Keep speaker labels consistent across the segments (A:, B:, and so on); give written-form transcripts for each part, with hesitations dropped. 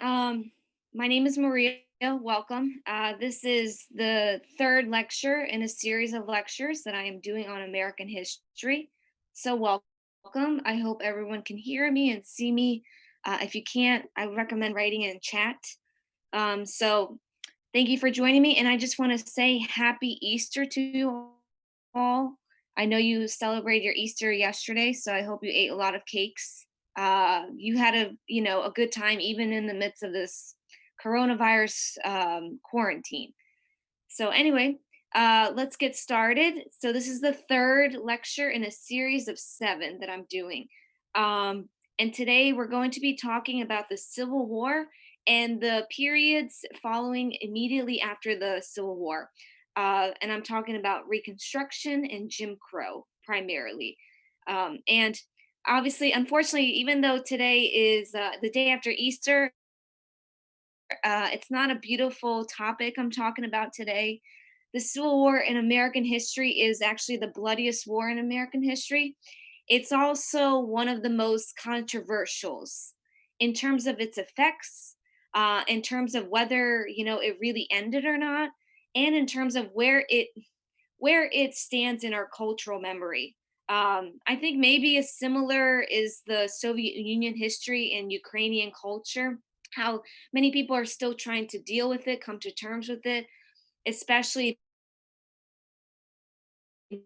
A: Um, my name is Maria. Welcome. This is the third lecture in a series of lectures that I am doing on American history. So, welcome. I hope everyone can hear me and see me. If you can't, I would recommend writing in chat. So, thank you for joining me. And I just want to say happy Easter to you all. I know you celebrated your Easter yesterday, so I hope you ate a lot of cakes. You had a good time even in the midst of this coronavirus quarantine. So anyway, let's get started. So this is the third lecture in a series of 7 that I'm doing. And today we're going to be talking about the Civil War and the periods following immediately after the Civil War. And I'm talking about Reconstruction and Jim Crow primarily. And obviously, unfortunately, even though today is the day after Easter, it's not a beautiful topic I'm talking about today. The Civil War in American history is actually the bloodiest war in American history. It's also one of the most controversials in terms of its effects, in terms of whether it really ended or not, and in terms of where it stands in our cultural memory. I think maybe a similar is the Soviet Union history and Ukrainian culture, how many people are still trying to deal with it, come to terms with it, especially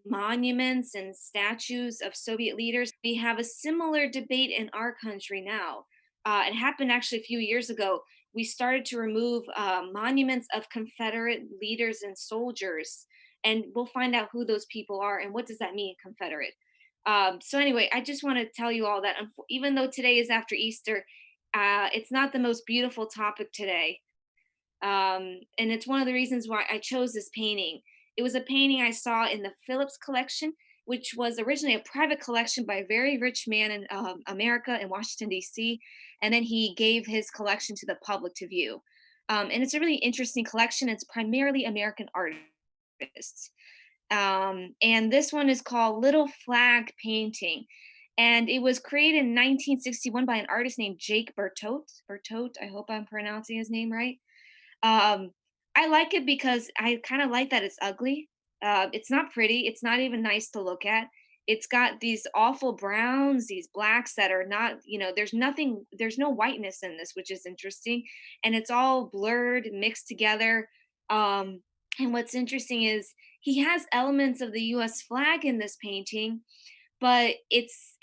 A: monuments and statues of Soviet leaders. We have a similar debate in our country now. It happened actually a few years ago. We started to remove monuments of Confederate leaders and soldiers, and we'll find out who those people are and what does that mean, Confederate. So anyway, I just want to tell you all that even though today is after Easter, it's not the most beautiful topic today. And it's one of the reasons why I chose this painting. It was a painting I saw in the Phillips collection, which was originally a private collection by a very rich man in America in Washington, D.C. And then he gave his collection to the public to view. And it's a really interesting collection. It's primarily American artists. And this one is called Little Flag Painting. And it was created in 1961 by an artist named Jake Bertot. Bertot, I hope I'm pronouncing his name right. um, I like it because I kind of like that it's ugly. It's not pretty. It's not even nice to look at. It's got these awful browns, these blacks that are not, there's no whiteness in this, which is interesting. And it's all blurred, mixed together. Um, and what's interesting is he has elements of the US flag in this painting, but it's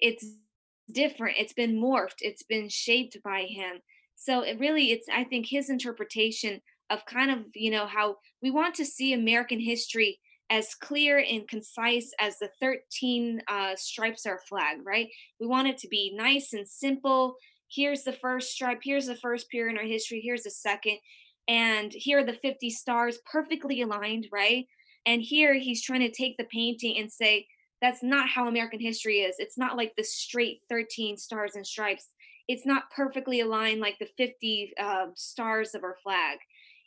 A: different. It's been morphed. It's been shaped by him. So it's I think his interpretation of kind of how we want to see American history as clear and concise as the 13 stripes our flag, right? We want it to be nice and simple. Here's the first stripe. Here's the first period in our history. Here's the second. And here are the 50 stars perfectly aligned, right? And here he's trying to take the painting and say, that's not how American history is. It's not like the straight 13 stars and stripes. It's not perfectly aligned like the 50 stars of our flag.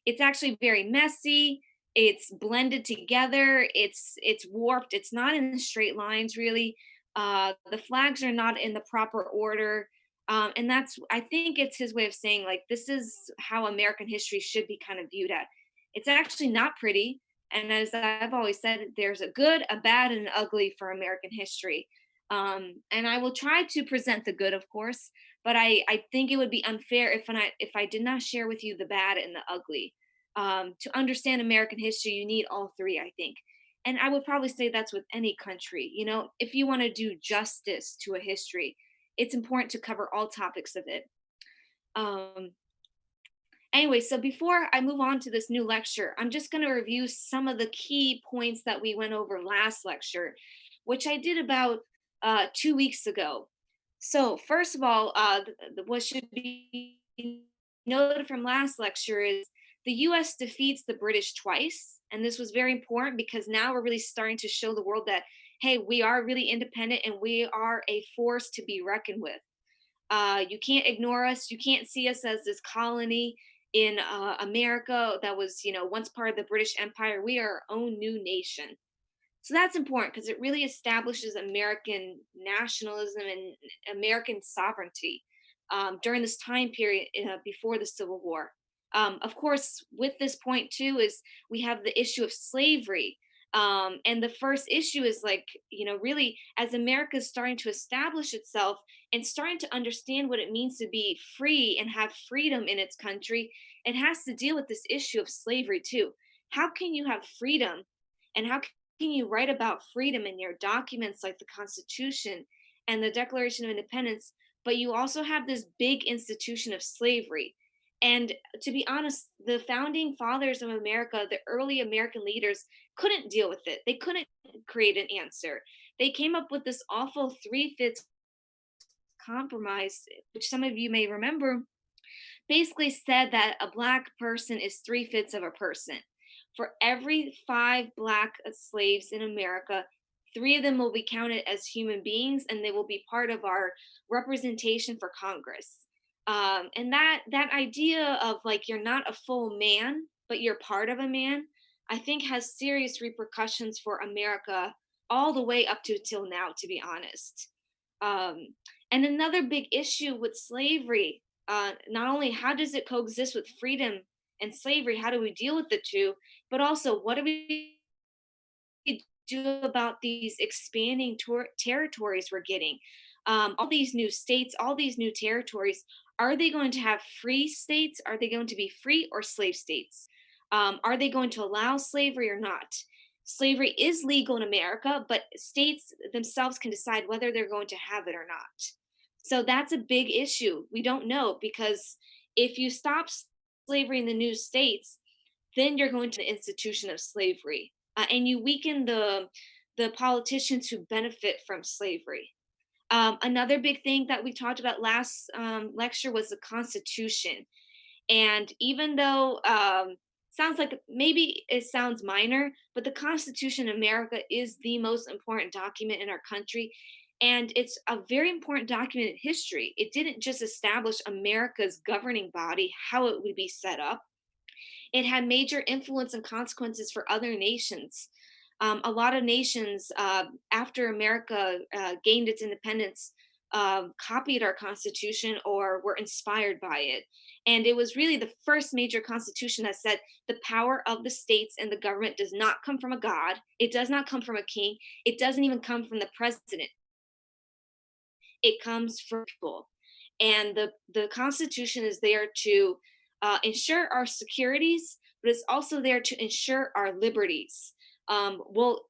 A: It's actually very messy. It's blended together. It's warped. It's not in straight lines really. The flags are not in the proper order. And that's, I think it's his way of saying, like, this is how American history should be kind of viewed at. It's actually not pretty. And as I've always said, there's a good, a bad, and an ugly for American history. And I will try to present the good, of course, but I think it would be unfair if I did not share with you the bad and the ugly. To understand American history, you need all three, I think. And I would probably say that's with any country. If you want to do justice to a history, it's important to cover all topics of it. Um, Anyway, so before I move on to this new lecture, I'm just going to review some of the key points that we went over last lecture, which I did about 2 weeks ago. So, first of all, what should be noted from last lecture is the US defeats the British twice. And this was very important because now we're really starting to show the world that, hey, we are really independent and we are a force to be reckoned with. You can't ignore us. You can't see us as this colony in America that was, once part of the British Empire. We are our own new nation. So that's important because it really establishes American nationalism and American sovereignty. during this time period before the Civil War. Of course, with this point too, is we have the issue of slavery. And the first issue is like, really, as America is starting to establish itself and starting to understand what it means to be free and have freedom in its country, it has to deal with this issue of slavery too. How can you have freedom, and how can you write about freedom in your documents like the Constitution and the Declaration of Independence, but you also have this big institution of slavery? And to be honest, the founding fathers of America, the early American leaders, couldn't deal with it. They couldn't create an answer. They came up with this awful three-fifths compromise, which some of you may remember, basically said that a black person is three-fifths of a person. For every five black slaves in America, three of them will be counted as human beings, and they will be part of our representation for Congress. And that idea of like you're not a full man, but you're part of a man, I think has serious repercussions for America all the way up to till now, to be honest. Um, and another big issue with slavery, not only how does it coexist with freedom and slavery, how do we deal with the two, but also what do we do about these expanding territories we're getting? All these new states, all these new territories, are they going to have free states? Are they going to be free or slave states? Are they going to allow slavery or not? Slavery is legal in America, but states themselves can decide whether they're going to have it or not. So that's a big issue. We don't know, because if you stop slavery in the new states, then you're going to the institution of slavery, and you weaken the politicians who benefit from slavery. Another big thing that we talked about last lecture was the Constitution. And even though sounds like maybe it sounds minor, but the Constitution of America is the most important document in our country. And it's a very important document in history. It didn't just establish America's governing body, how it would be set up. It had major influence and consequences for other nations. A lot of nations, after America gained its independence, copied our Constitution or were inspired by it. And it was really the first major constitution that said the power of the states and the government does not come from a god. It does not come from a king. It doesn't even come from the president. It comes from people. And the Constitution is there to ensure our securities, but it's also there to ensure our liberties. We'll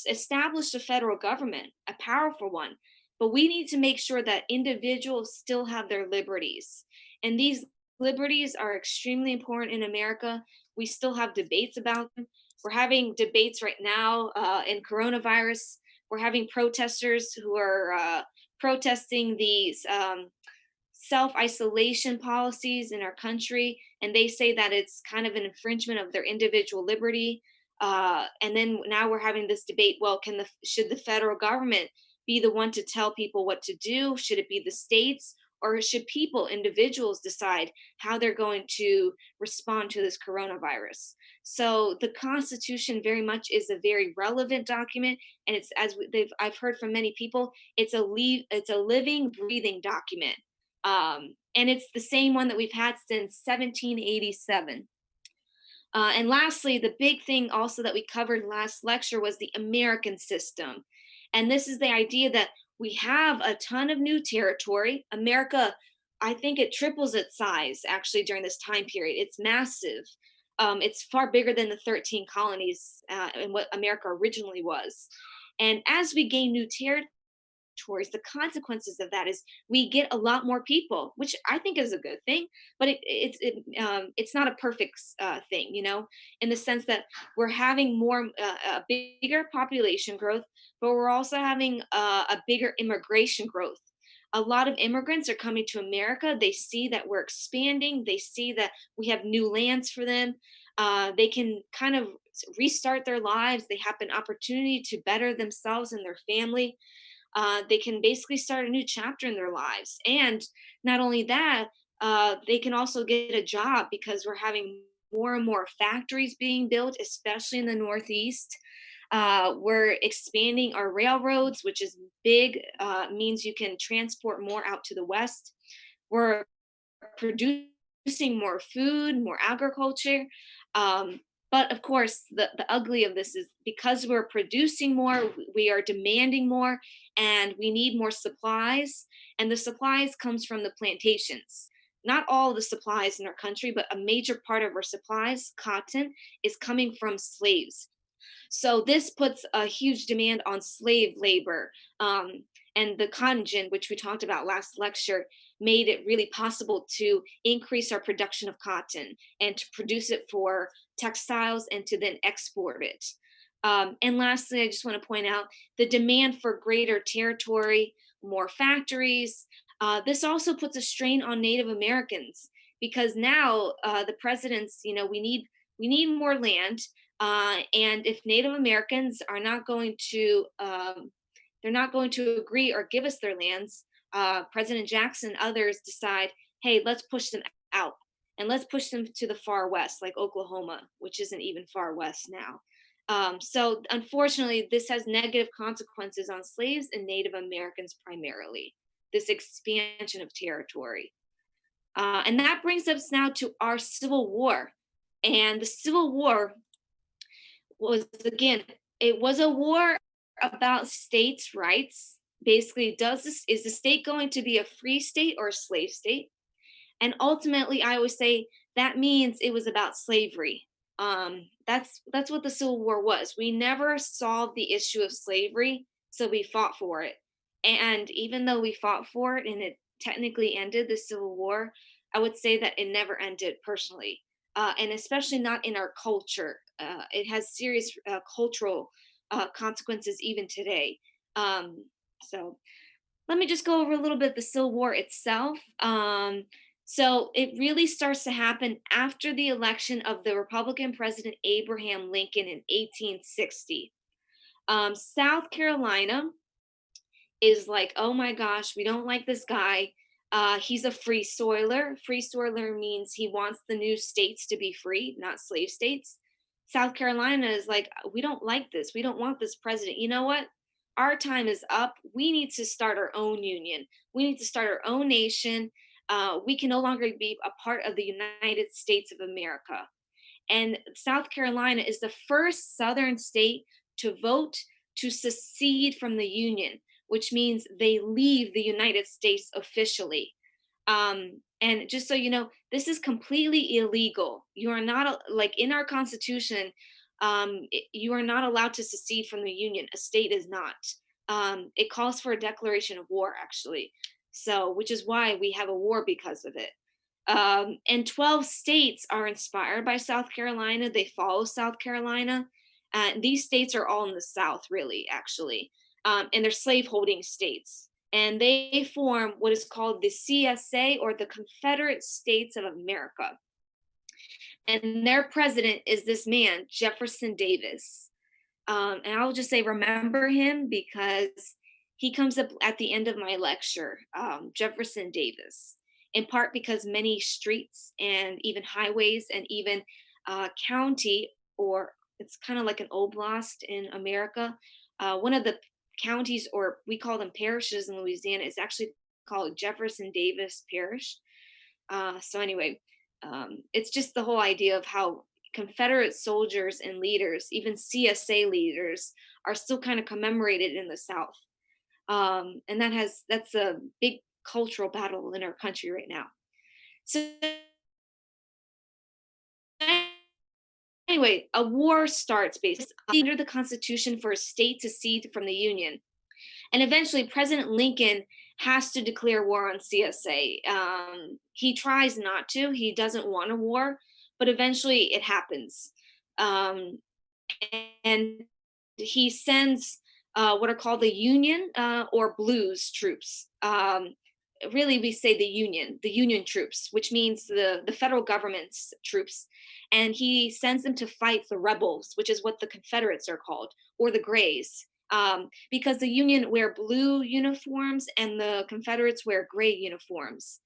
A: establish a federal government, a powerful one, but we need to make sure that individuals still have their liberties. And these liberties are extremely important in America. We still have debates about them. We're having debates right now in coronavirus. We're having protesters who are protesting these self isolation policies in our country, and they say that it's kind of an infringement of their individual liberty. And then now we're having this debate. Well, should the federal government be the one to tell people what to do? Should it be the states? Or should people, individuals, decide how they're going to respond to this coronavirus? So the Constitution very much is a very relevant document, and it's I've heard from many people, it's a living, breathing document, and it's the same one that we've had since 1787. And lastly, the big thing also that we covered last lecture was the American system. And this is the idea that we have a ton of new territory. America, I think it triples its size actually during this time period. It's massive. It's far bigger than the 13 colonies and what America originally was. And as we gain new territories, the consequences of that is we get a lot more people, which I think is a good thing. But it's not a perfect thing, in the sense that we're having a bigger population growth, but we're also having a bigger immigration growth. A lot of immigrants are coming to America. They see that we're expanding. They see that we have new lands for them. They can kind of restart their lives. They have an opportunity to better themselves and their family. They can basically start a new chapter in their lives. And not only that, they can also get a job because we're having more and more factories being built, especially in the Northeast. We're expanding our railroads, which is big, means you can transport more out to the West. We're producing more food, more agriculture. Um, but of course, the ugly of this is because we're producing more, we are demanding more, and we need more supplies. And the supplies comes from the plantations. Not all the supplies in our country, but a major part of our supplies, cotton, is coming from slaves. So this puts a huge demand on slave labor. And the cotton gin, which we talked about last lecture, made it really possible to increase our production of cotton and to produce it for textiles and to then export it. And lastly, I just want to point out the demand for greater territory, more factories. This also puts a strain on Native Americans because now the presidents, we need more land, and if Native Americans are not going to, they're not going to agree or give us their lands, President Jackson and others decide, hey, let's push them out and let's push them to the far west, like Oklahoma, which isn't even far west now. So unfortunately, this has negative consequences on slaves and Native Americans primarily. This expansion of territory. And that brings us now to our Civil War. And the Civil War was, again, it was a war about states' rights. Basically, is the state going to be a free state or a slave state? And ultimately, I always say that means it was about slavery. That's what the Civil War was. We never solved the issue of slavery, so we fought for it. And even though we fought for it and it technically ended the Civil War, I would say that it never ended personally, and especially not in our culture. It has serious cultural consequences even today. So let me just go over a little bit the Civil War itself. So it really starts to happen after the election of the Republican President Abraham Lincoln in 1860. South Carolina is like, oh my gosh, we don't like this guy. He's a free soiler. Free soiler means he wants the new states to be free, not slave states. South Carolina is like, we don't like this. We don't want this president. You know what? Our time is up. We need to start our own union. We need to start our own nation. We can no longer be a part of the United States of America. And South Carolina is the first Southern state to vote to secede from the Union, which means they leave the United States officially. And just so you know, this is completely illegal. You are not, like in our Constitution, you are not allowed to secede from the Union. A state is not. It calls for a declaration of war, actually. So, which is why we have a war because of it. And 12 states are inspired by South Carolina. They follow South Carolina. These states are all in the South, really, actually. And they're slaveholding states. And they form what is called the CSA, or the Confederate States of America. And their president is this man, Jefferson Davis. And I'll just say, remember him because he comes up at the end of my lecture, Jefferson Davis, in part because many streets and even highways and even county, or it's kind of like an oblast in America. One of the counties, or we call them parishes in Louisiana, is actually called Jefferson Davis Parish. So anyway, it's just the whole idea of how Confederate soldiers and leaders, even CSA leaders, are still kind of commemorated in the South. And that's a big cultural battle in our country right now. So anyway, a war starts based under the Constitution for a state to secede from the Union. And eventually, President Lincoln has to declare war on CSA. He tries not to, he doesn't want a war, but eventually it happens. Um, and he sends what are called the Union or Blues troops. Really, we say the Union troops, which means the federal government's troops. And he sends them to fight the rebels, which is what the Confederates are called, or the Grays. Because the Union wear blue uniforms and the Confederates wear gray uniforms.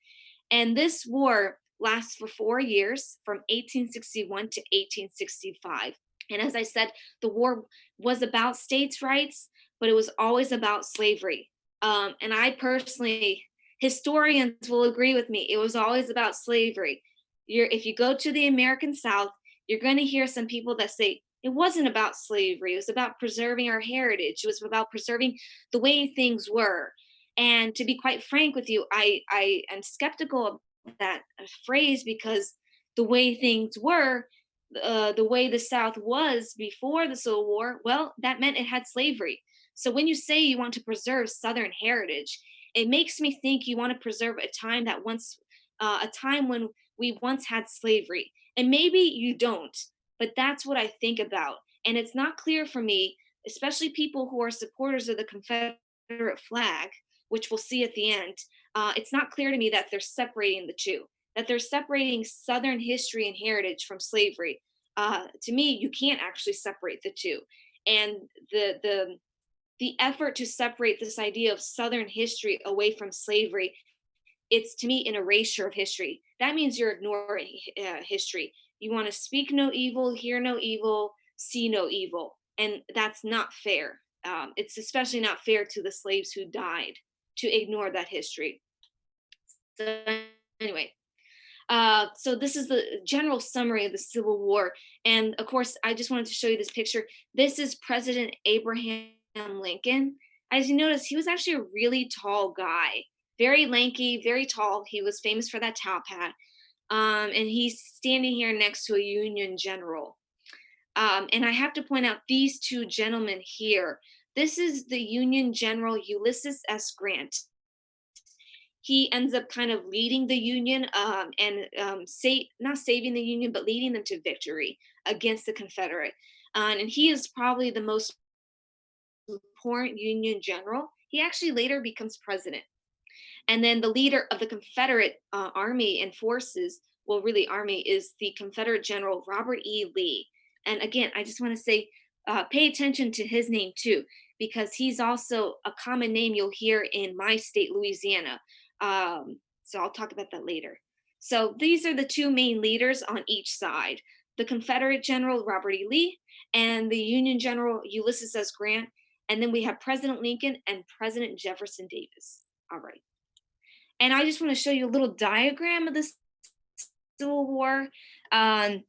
A: And this war lasts for 4 years, from 1861 to 1865. And as I said, the war was about states' rights, but it was always about slavery. And I personally Historians will agree with me. It was always about slavery. If you go to the American South, you're going to hear some people that say it wasn't about slavery. It was about preserving our heritage. It was about preserving the way things were. And to be quite frank with you, I am skeptical of that phrase because the way things were, the way the South was before the Civil War, well, that meant it had slavery. So when you say you want to preserve Southern heritage, it makes me think you want to preserve a time that once, a time when we once had slavery. And maybe you don't, but that's what I think about. And it's not clear for me, especially people who are supporters of the Confederate flag, which we'll see at the end. It's not clear to me that they're separating the two, that they're separating Southern history and heritage from slavery. To me, you can't actually separate the two. And the effort to separate this idea of Southern history away from slavery, it's to me an erasure of history. That means you're ignoring history. You want to speak no evil, hear no evil, see no evil. And that's not fair. It's especially not fair to the slaves who died to ignore that history. So, anyway, so this is the general summary of the Civil War. And of course, I just wanted to show you this picture. This is President Abraham Lincoln. As you notice, he was actually a really tall guy, very lanky, very tall. He was famous for that top hat. And he's standing here next to a Union general. And I have to point out these two gentlemen here. This is the Union General Ulysses S. Grant. He ends up kind of leading the Union, and not saving the Union, but leading them to victory against the Confederate. And he is probably the most important Union general. He actually later becomes president. And then the leader of the Confederate army and forces, well, really army, is the Confederate General Robert E. Lee. And again, I just want to say, pay attention to his name too, because he's also a common name you'll hear in my state, Louisiana. So I'll talk about that later. So these are the two main leaders on each side: the Confederate General Robert E. Lee and the Union General Ulysses S. Grant. And then we have President Lincoln and President Jefferson Davis. All right. And I just want to show you a little diagram of the Civil War. Um,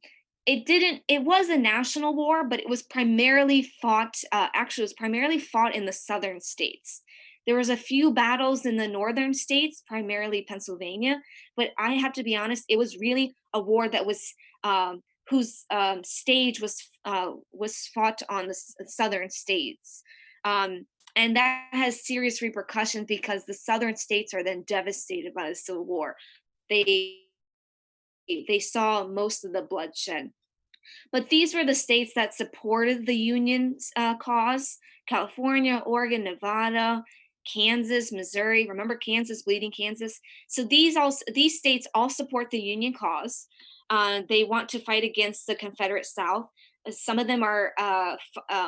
A: it was a national war, but it was primarily fought, actually, it was primarily fought in the southern states. There was a few battles in the northern states, primarily Pennsylvania, but I have to be honest, it was really a war that was, whose stage was fought on the southern states. Um, and that has serious repercussions because the southern states are then devastated by the Civil War. They they saw most of the bloodshed. But these were the states that supported the Union's cause: California, Oregon, Nevada, Kansas, Missouri. Remember Kansas, bleeding Kansas? So these states all support the Union cause. They want to fight against the Confederate South. Some of them are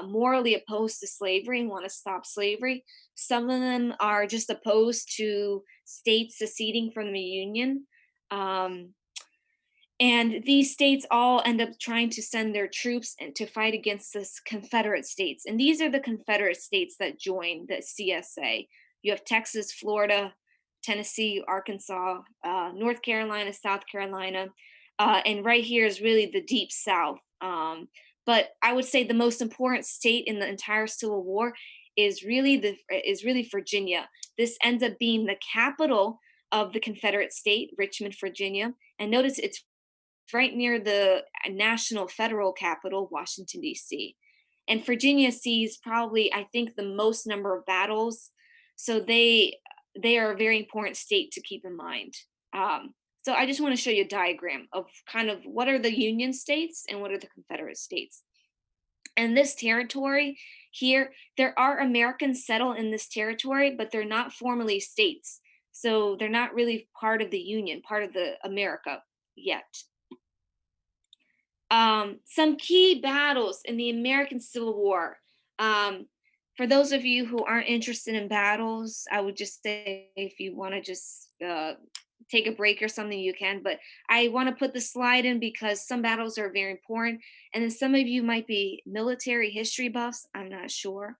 A: morally opposed to slavery and want to stop slavery. Some of them are just opposed to states seceding from the Union. Um, and these states all end up trying to send their troops and to fight against this Confederate states. And these are the Confederate states that joined the CSA. You have Texas, Florida, Tennessee, Arkansas, North Carolina, South Carolina. And right here is really the deep South. But I would say the most important state in the entire Civil War is really Virginia. This ends up being the capital of the Confederate state, Richmond, Virginia. And notice it's right near the national federal capital, Washington, D.C. And Virginia sees probably, I think, the most number of battles. So they are a very important state to keep in mind. So I just want to show you a diagram of kind of what are the Union states and what are the Confederate states. And this territory here, there are Americans settled in this territory, but they're not formally states. So they're not really part of the Union, part of the America yet. Some key battles in the American Civil War. Um, for those of you who aren't interested in battles, I would just say if you want to just take a break or something, you can. But I want to put the slide in because some battles are very important. And then some of you might be military history buffs. I'm not sure.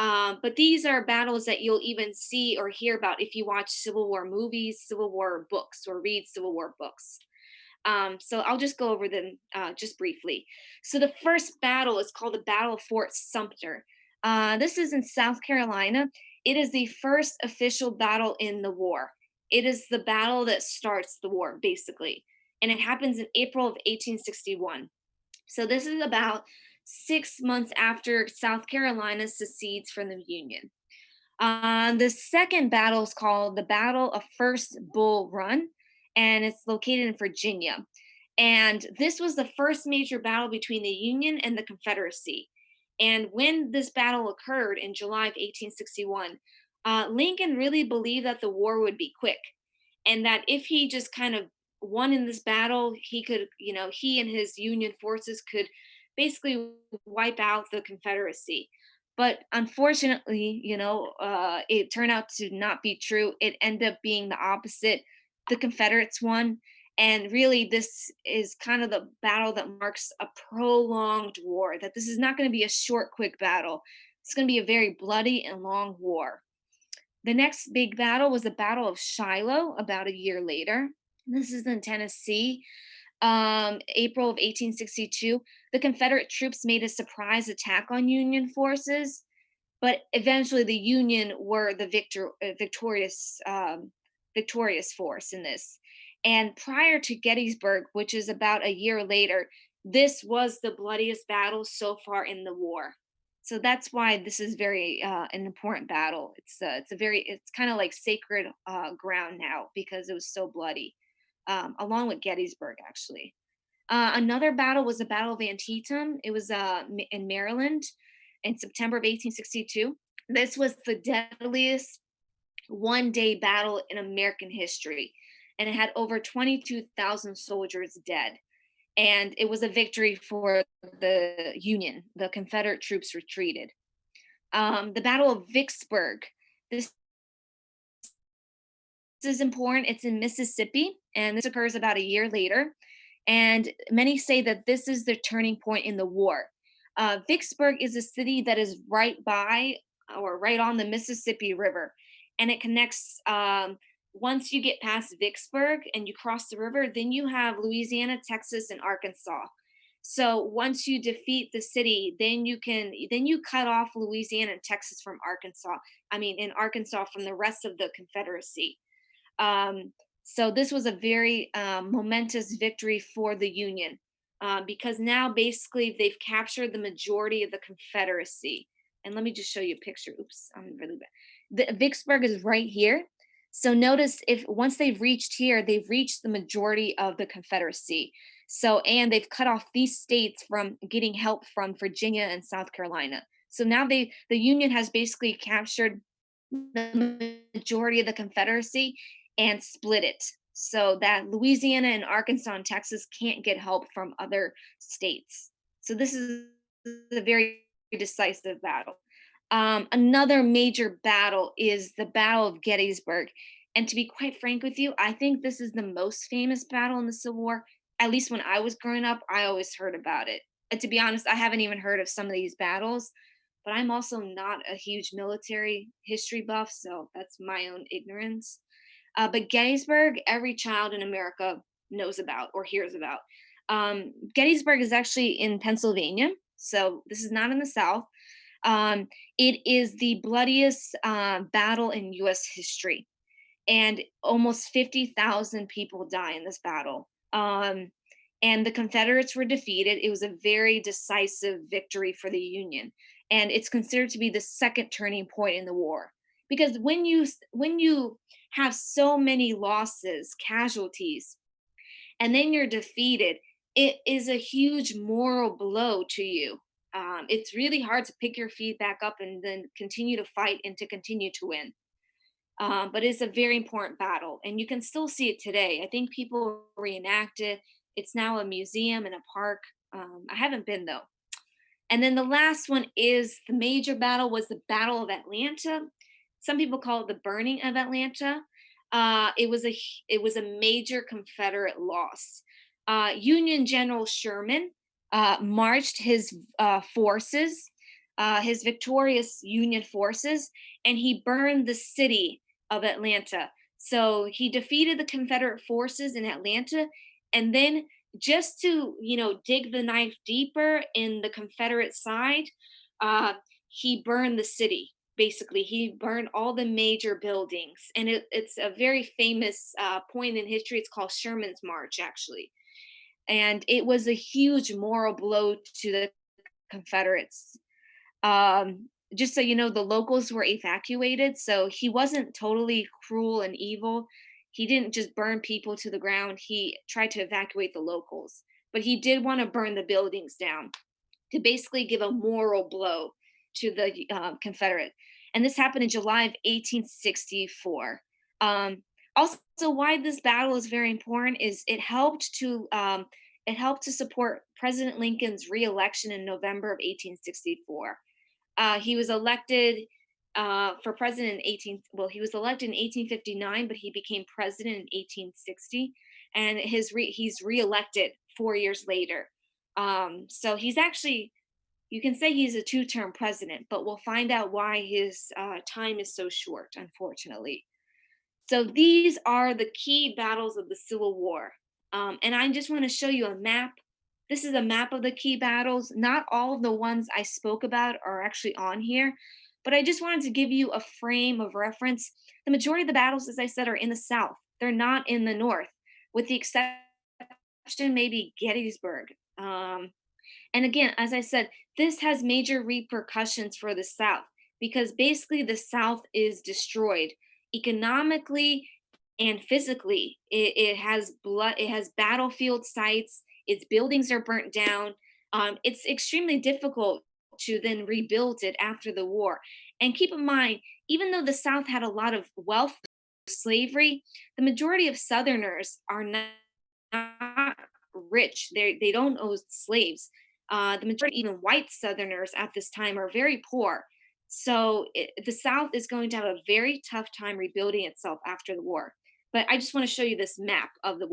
A: But these are battles that you'll even see or hear about if you watch Civil War movies, Civil War books, or read Civil War books. So I'll just go over them just briefly. So the first battle is called the Battle of Fort Sumter. This is in South Carolina. It is the first official battle in the war. It is the battle that starts the war, basically. And it happens in April of 1861. So this is about 6 months after South Carolina secedes from the Union. The second battle is called the Battle of First Bull Run, and it's located in Virginia. And this was the first major battle between the Union and the Confederacy. And when this battle occurred in July of 1861, Lincoln really believed that the war would be quick, and that if he just kind of won in this battle, he could, he and his Union forces could basically wipe out the Confederacy. But unfortunately, it turned out to not be true. It ended up being the opposite. The Confederates won. And really, this is kind of the battle that marks a prolonged war, that this is not going to be a short, quick battle. It's going to be a very bloody and long war. The next big battle was the Battle of Shiloh about a year later. This is in Tennessee, April of 1862. The Confederate troops made a surprise attack on Union forces, but eventually the Union were the victorious force in this. And prior to Gettysburg, which is about a year later, this was the bloodiest battle so far in the war. So that's why this is very an important battle. It's kind of like sacred ground now because it was so bloody, along with Gettysburg actually. Another battle was the Battle of Antietam. It was in Maryland in September of 1862. This was the deadliest one-day battle in American history, and it had over 22,000 soldiers dead. And it was a victory for the Union. The Confederate troops retreated. The Battle of Vicksburg. This is important. It's in Mississippi, and this occurs about a year later. And many say that this is the turning point in the war. Vicksburg is a city that is right by or right on the Mississippi River, and it connects. Once you get past Vicksburg and you cross the river, then you have Louisiana, Texas, and Arkansas. So once you defeat the city, then you cut off Louisiana and Texas from Arkansas. I mean, in Arkansas from the rest of the Confederacy. Um, so this was a very momentous victory for the Union because now basically they've captured the majority of the Confederacy. And let me just show you a picture. Oops, I'm really bad. The Vicksburg is right here. So notice if once they've reached here, they've reached the majority of the Confederacy. So and they've cut off these states from getting help from Virginia and South Carolina. So now the Union has basically captured the majority of the Confederacy and split it so that Louisiana and Arkansas and Texas can't get help from other states. So this is a very decisive battle. Another major battle is the Battle of Gettysburg. And to be quite frank with you, I think this is the most famous battle in the Civil War. At least when I was growing up, I always heard about it. And to be honest, I haven't even heard of some of these battles, but I'm also not a huge military history buff, so that's my own ignorance. But Gettysburg, every child in America knows about or hears about. Gettysburg is actually in Pennsylvania, so this is not in the South. Um, it is the bloodiest battle in U.S. history, and almost 50,000 people die in this battle. And the Confederates were defeated. It was a very decisive victory for the Union, and it's considered to be the second turning point in the war. Because when you have so many losses, casualties, and then you're defeated, it is a huge moral blow to you. It's really hard to pick your feet back up and then continue to fight and to continue to win. But it's a very important battle, and you can still see it today. I think people reenact it. It's now a museum and a park. I haven't been though. And then the last one is the major battle was the Battle of Atlanta. Some people call it the Burning of Atlanta. It was a major Confederate loss. Union General Sherman marched his forces. his victorious Union forces, and he burned the city of Atlanta. So he defeated the Confederate forces in Atlanta, and then just to dig the knife deeper in the Confederate side, uh, he burned the city. Basically, he burned all the major buildings, and it's a very famous point in history. It's called Sherman's March, actually, and it was a huge moral blow to the Confederates. Just so you know, the locals were evacuated, so he wasn't totally cruel and evil. He didn't just burn people to the ground. He tried to evacuate the locals, but he did want to burn the buildings down to basically give a moral blow to the Confederate. And this happened in July of 1864. Also, why this battle is very important is it helped to support President Lincoln's reelection in November of 1864. He was elected for president in 18 well he was elected in 1859, but he became president in 1860, and he's reelected 4 years later. So he's actually, you can say he's a two-term president, but we'll find out why his time is so short, unfortunately. So these are the key battles of the Civil War. And I just want to show you a map. This is a map of the key battles. Not all of the ones I spoke about are actually on here, but I just wanted to give you a frame of reference. The majority of the battles, as I said, are in the South. They're not in the North, with the exception maybe Gettysburg. And again, as I said, this has major repercussions for the South because basically the South is destroyed economically and physically. It has blood, it has battlefield sites, its buildings are burnt down. It's extremely difficult to then rebuild it after the war. And keep in mind, even though the South had a lot of wealth, slavery, the majority of Southerners are not rich. They don't own slaves. The majority, even white Southerners at this time, are very poor. So the South is going to have a very tough time rebuilding itself after the war. But I just want to show you this map of the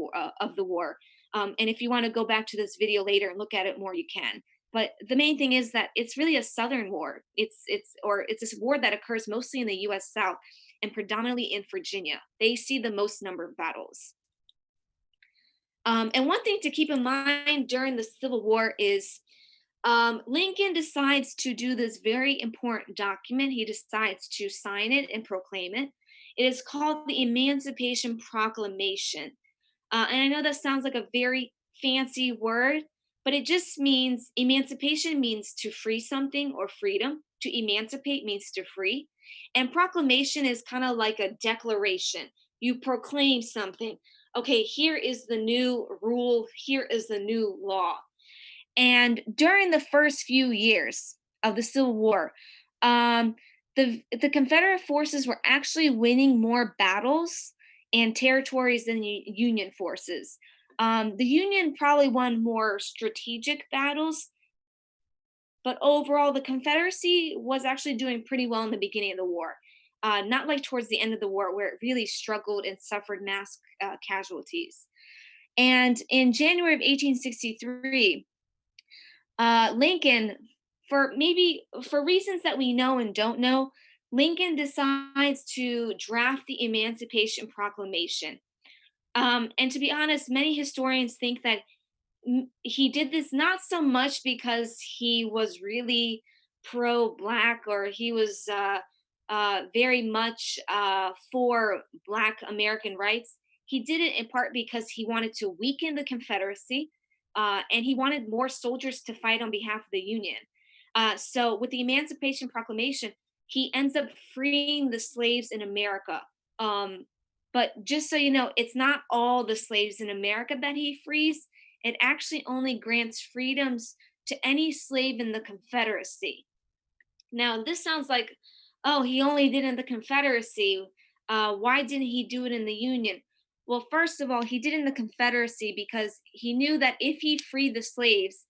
A: war. And if you want to go back to this video later and look at it more, you can. But the main thing is that it's really a Southern war. It's this war that occurs mostly in the U.S. South and predominantly in Virginia. They see the most number of battles. And one thing to keep in mind during the Civil War is Lincoln decides to do this very important document. He decides to sign it and proclaim it. It is called the Emancipation Proclamation. And I know that sounds like a very fancy word, but it just means emancipation means to free something or freedom. To emancipate means to free. And proclamation is kind of like a declaration. You proclaim something. Okay, here is the new rule, here is the new law. And during the first few years of the Civil War, um, the Confederate forces were actually winning more battles and territories than the Union forces. The Union probably won more strategic battles, but overall, the Confederacy was actually doing pretty well in the beginning of the war. Not like towards the end of the war, where it really struggled and suffered mass casualties. And in January of 1863, Lincoln, for reasons that we know and don't know, Lincoln decides to draft the Emancipation Proclamation. And to be honest, many historians think that he did this not so much because he was really pro-black, or he was very much for Black American rights. He did it in part because he wanted to weaken the Confederacy, and he wanted more soldiers to fight on behalf of the Union. So with the Emancipation Proclamation, he ends up freeing the slaves in America. But just so you know, it's not all the slaves in America that he frees. It actually only grants freedoms to any slave in the Confederacy. Now, this sounds like, oh, he only did it in the Confederacy. Why didn't he do it in the Union? Well, first of all, he did it in the Confederacy because he knew that if he freed the slaves,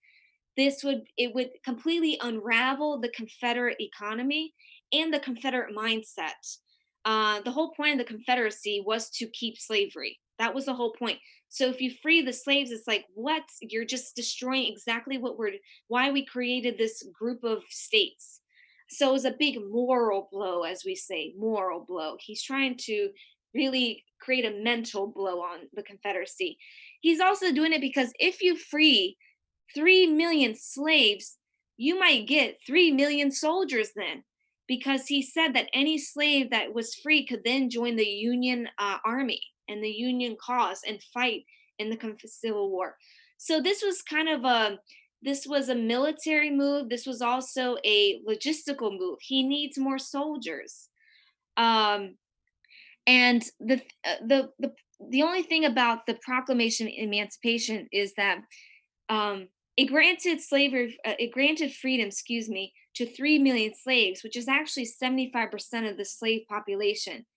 A: it would completely unravel the Confederate economy and the Confederate mindset. The whole point of the Confederacy was to keep slavery. That was the whole point. So if you free the slaves, it's like, what? You're just destroying exactly why we created this group of states. So it was a big moral blow, as we say, moral blow. He's trying to really create a mental blow on the Confederacy. He's also doing it because if you free 3 million slaves, you might get 3 million soldiers then. Because he said that any slave that was free could then join the Union army and the Union cause and fight in the Civil War. So this was a military move. This was also a logistical move. He needs more soldiers. Um, and the only thing about the Proclamation of Emancipation is that it granted freedom, excuse me, to 3 million slaves, which is actually 75% of the slave population,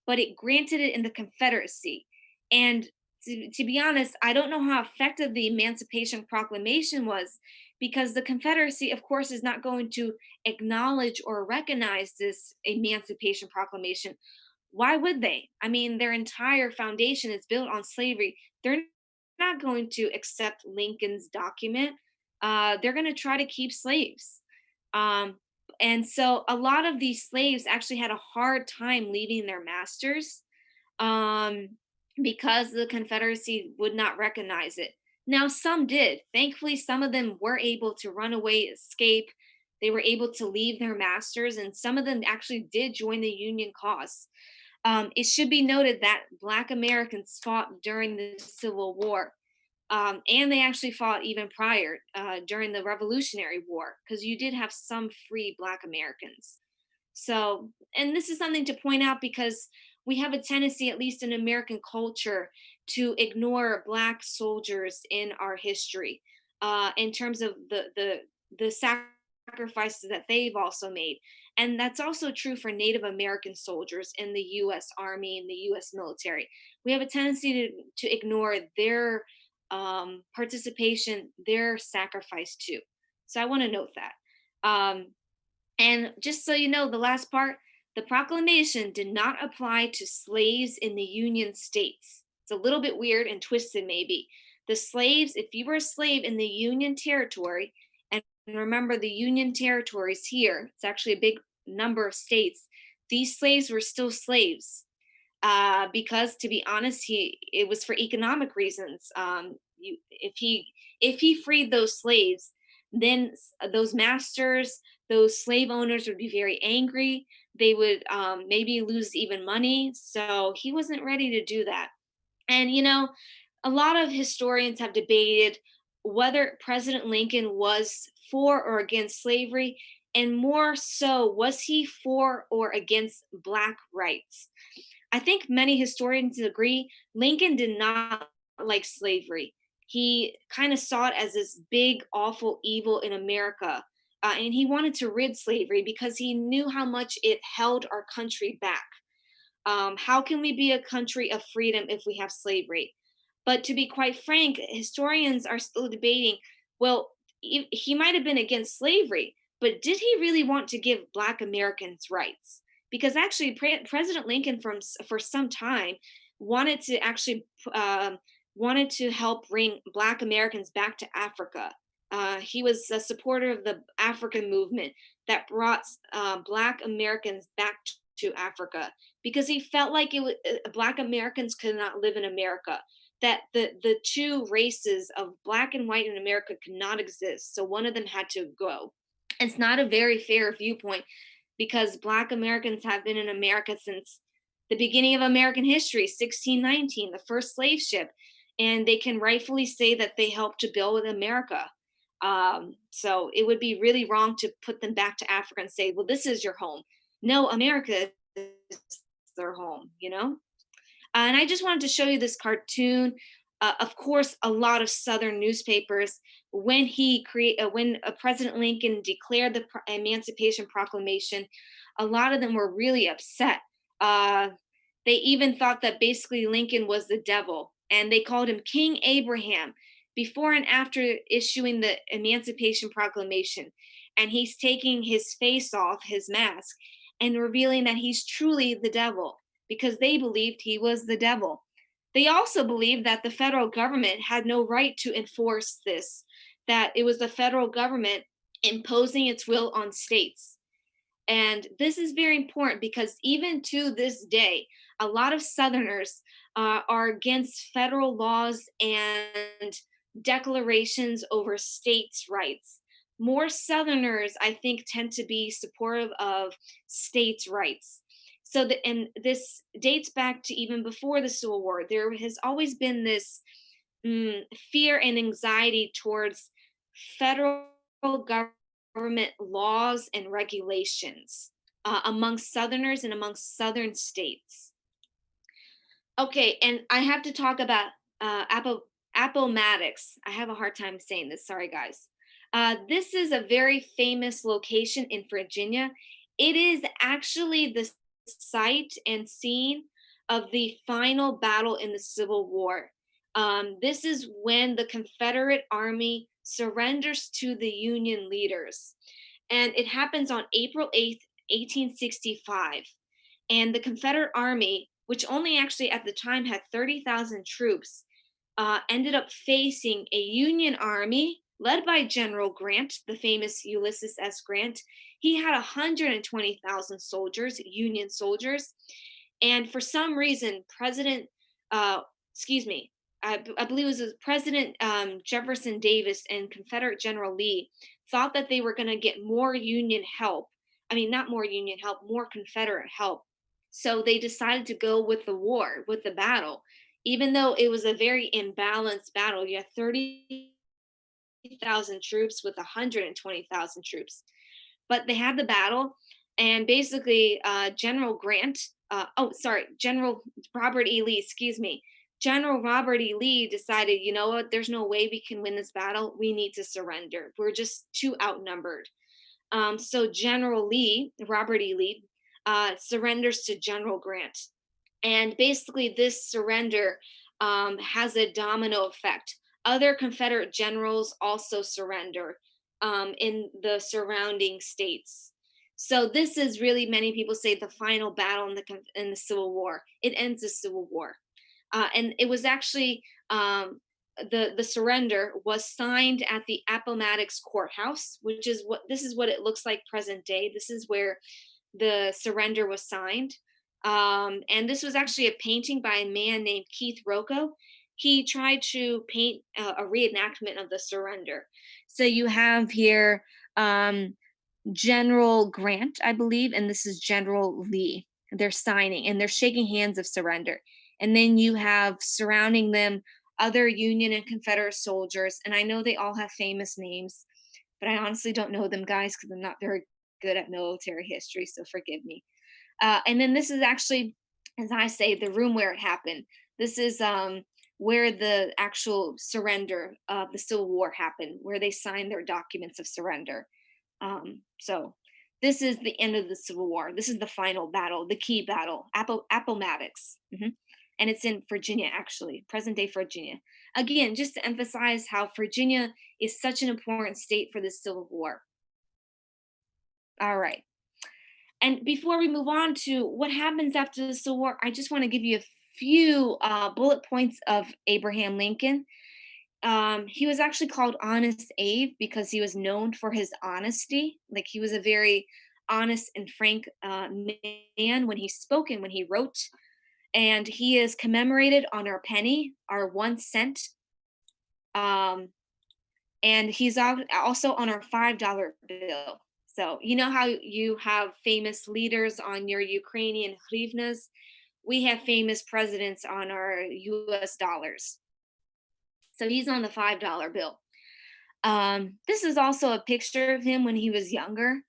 A: but it granted it in the Confederacy. And to be honest, I don't know how effective the Emancipation Proclamation was because the Confederacy, of course, is not going to acknowledge or recognize this Emancipation Proclamation. Why would they? I mean, their entire foundation is built on slavery. They're not going to accept Lincoln's document. They're going to try to keep slaves. Um, and so a lot of these slaves actually had a hard time leaving their masters um, because the Confederacy would not recognize it. Now, some did. Thankfully, some of them were able to run away, escape. They were able to leave their masters, and some of them actually did join the Union cause. It should be noted that Black Americans fought during the Civil War, and they actually fought even prior during the Revolutionary War, because you did have some free Black Americans. So, and this is something to point out because we have a tendency, at least in American culture, to ignore Black soldiers in our history in terms of the sacrifices that they've also made. And that's also true for Native American soldiers in the US Army and the US military. We have a tendency to ignore their participation, their sacrifice too. So I want to note that. And just so you know, the last part, the proclamation did not apply to slaves in the Union states. It's a little bit weird and twisted, maybe. The slaves, if you were a slave in the Union territory, and remember the Union territories here, it's actually a big number of states, these slaves were still slaves because to be honest, it was for economic reasons. If he freed those slaves, then those masters, those slave owners would be very angry. They would maybe lose even money. So he wasn't ready to do that. And a lot of historians have debated whether President Lincoln was for or against slavery, and more so, was he for or against Black rights? I think many historians agree Lincoln did not like slavery. He kind of saw it as this big, awful evil in America. And he wanted to rid slavery because he knew how much it held our country back. How can we be a country of freedom if we have slavery? But to be quite frank, historians are still debating well, he might have been against slavery, but did he really want to give Black Americans rights? Because actually, President Lincoln, for some time, wanted to actually wanted to help bring Black Americans back to Africa. He was a supporter of the African movement that brought Black Americans back to Africa because he felt like Black Americans could not live in America. That the two races of Black and white in America could not exist. So one of them had to go. It's not a very fair viewpoint because Black Americans have been in America since the beginning of American history, 1619, the first slave ship, and they can rightfully say that they helped to build America. So it would be really wrong to put them back to Africa and say, well, this is your home. No, America is their home, and I just wanted to show you this cartoon. Of course, a lot of Southern newspapers, when President Lincoln declared the Emancipation Proclamation, a lot of them were really upset. Uh, they even thought that basically Lincoln was the devil, and they called him King Abraham before and after issuing the Emancipation Proclamation. And he's taking his face off, his mask, and revealing that he's truly the devil because they believed he was the devil. They also believed that the federal government had no right to enforce this, that it was the federal government imposing its will on states. And this is very important because even to this day, a lot of Southerners are against federal laws and declarations over states' rights. More Southerners, I think, tend to be supportive of states' rights. And this dates back to even before the Civil War. There has always been this fear and anxiety towards federal government laws and regulations among Southerners and among Southern states. Okay, and I have to talk about Appomattox. I have a hard time saying this. Sorry, guys. This is a very famous location in Virginia. It is actually the site and scene of the final battle in the Civil War. This is when the Confederate Army surrenders to the Union leaders. And it happens on April 8th, 1865. And the Confederate Army, which only actually at the time had 30,000 troops, ended up facing a Union Army led by General Grant, the famous Ulysses S. Grant. He had 120,000 soldiers, Union soldiers. And for some reason, uh, excuse me, I believe it was President Jefferson Davis and Confederate General Lee thought that they were going to get more Union help. I mean, not more Union help, more Confederate help. So they decided to go with the war, with the battle, even though it was a very imbalanced battle. You had 30,000 troops with 120,000 troops. But they had the battle, and basically, General Robert E. Lee, excuse me. General Robert E. Lee decided, you know what, there's no way we can win this battle. We need to surrender. We're just too outnumbered. So Robert E. Lee, surrenders to General Grant. And basically, this surrender has a domino effect. Other Confederate generals also surrender in the surrounding states. So this is really, many people say, the final battle in the Civil War. It ends the Civil War, and it was actually the surrender was signed at the Appomattox courthouse, which is what it looks like present day. This is where the surrender was signed. And this was actually a painting by a man named Keith Rocco. He tried to paint a reenactment of the surrender. So you have here General Grant, I believe, and this is General Lee. They're signing and they're shaking hands of surrender. And then you have surrounding them other Union and Confederate soldiers. And I know they all have famous names, but I honestly don't know them, guys, because I'm not very good at military history. So forgive me. And then this is actually, as I say, the room where it happened. This is where the actual surrender of the Civil War happened, where they signed their documents of surrender. So this is the end of the Civil War. This is the final battle, the key battle, Appomattox. And it's in Virginia, actually, present day Virginia. Again, just to emphasize how Virginia is such an important state for the Civil War. All right. And before we move on to what happens after the Civil War, I just want to give you a few bullet points of Abraham Lincoln. He was actually called Honest Abe because he was known for his honesty. Like, he was a very honest and frank man when he spoke and when he wrote. And he is commemorated on our penny, our 1 cent. Um, and he's also on our $5 bill. So, you know how you have famous leaders on your Ukrainian hryvnias? We have famous presidents on our US dollars. So he's on the $5 bill. This is also a picture of him when he was younger.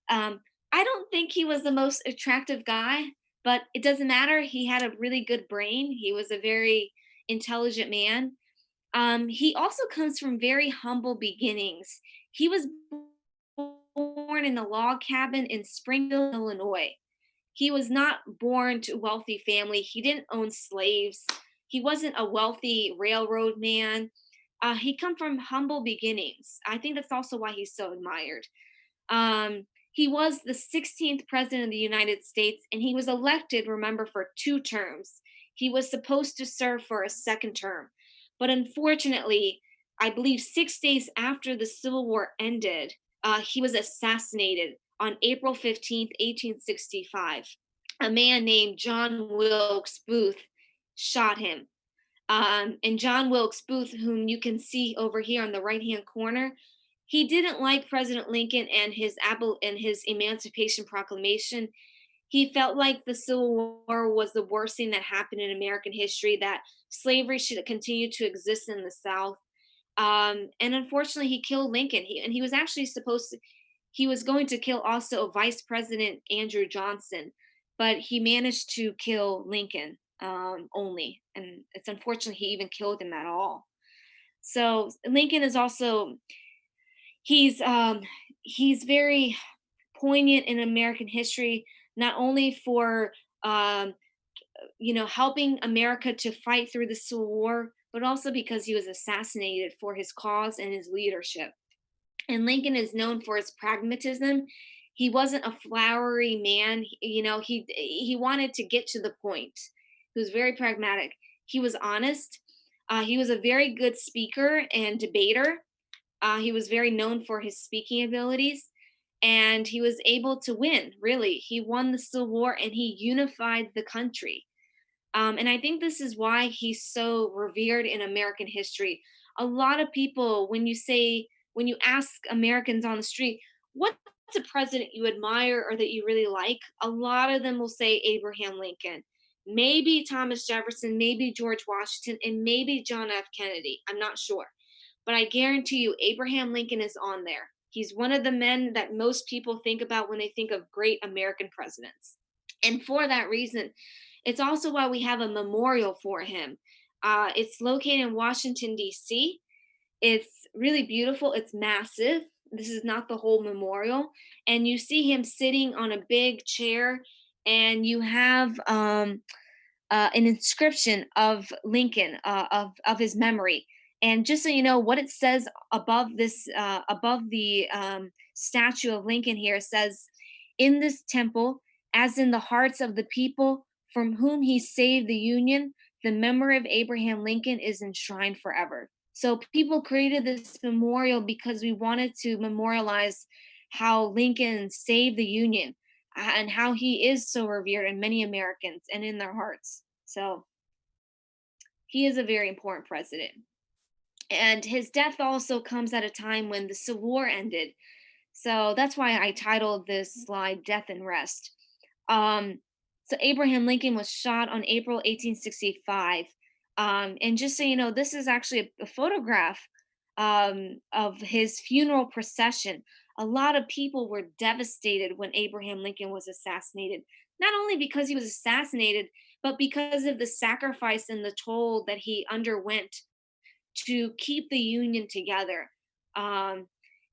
A: Um, I don't think he was the most attractive guy, but it doesn't matter. He had a really good brain. He was a very intelligent man. He also comes from very humble beginnings. He was born in a log cabin in Springfield, Illinois. He was not born to a wealthy family. He didn't own slaves. He wasn't a wealthy railroad man. He come from humble beginnings. I think that's also why he's so admired. He was the 16th president of the United States, and he was elected, remember, for 2 terms. He was supposed to serve for a second term. But unfortunately, I believe 6 days after the Civil War ended, he was assassinated on April 15th, 1865. A man named John Wilkes Booth shot him. And John Wilkes Booth, whom you can see over here on the right hand corner, he didn't like President Lincoln and his Emancipation Proclamation. He felt like the Civil War was the worst thing that happened in American history, that slavery should continue to exist in the South. And unfortunately, he killed Lincoln. And he was actually he was going to kill also Vice President Andrew Johnson, but he managed to kill Lincoln only. And it's unfortunate he even killed him at all. So Lincoln is also, he's he's very poignant in American history, not only for um, helping America to fight through the Civil War, but also because he was assassinated for his cause and his leadership. And Lincoln is known for his pragmatism. He wasn't a flowery man. He wanted to get to the point. He was very pragmatic. He was honest. He was a very good speaker and debater. He was very known for his speaking abilities, and he was able to win. Really, he won the Civil War and he unified the country. And I think this is why he's so revered in American history. A lot of people, when you ask Americans on the street, what's a president you admire or that you really like? A lot of them will say Abraham Lincoln, maybe Thomas Jefferson, maybe George Washington, and maybe John F. Kennedy. I'm not sure. But I guarantee you, Abraham Lincoln is on there. He's one of the men that most people think about when they think of great American presidents. And for that reason, it's also why we have a memorial for him. It's located in Washington, D.C. It's really beautiful. It's massive. This is not the whole memorial. And you see him sitting on a big chair, and you have an inscription of Lincoln, of his memory. And just so you know, what it says above above the statue of Lincoln here, it says, "In this temple, as in the hearts of the people from whom he saved the Union, the memory of Abraham Lincoln is enshrined forever." So people created this memorial because we wanted to memorialize how Lincoln saved the Union, and how he is so revered in many Americans and in their hearts. So he is a very important president. And his death also comes at a time when the Civil War ended. So that's why I titled this slide Death and Rest. So Abraham Lincoln was shot on April 1865. And just so you know, this is actually a photograph of his funeral procession. A lot of people were devastated when Abraham Lincoln was assassinated, not only because he was assassinated, but because of the sacrifice and the toll that he underwent to keep the Union together. Um,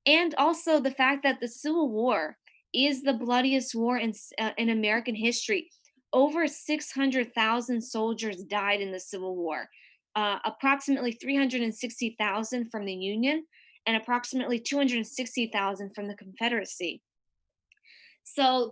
A: and also the fact that the Civil War is the bloodiest war in American history. Over 600,000 soldiers died in the Civil War, approximately 360,000 from the Union, and approximately 260,000 from the Confederacy. So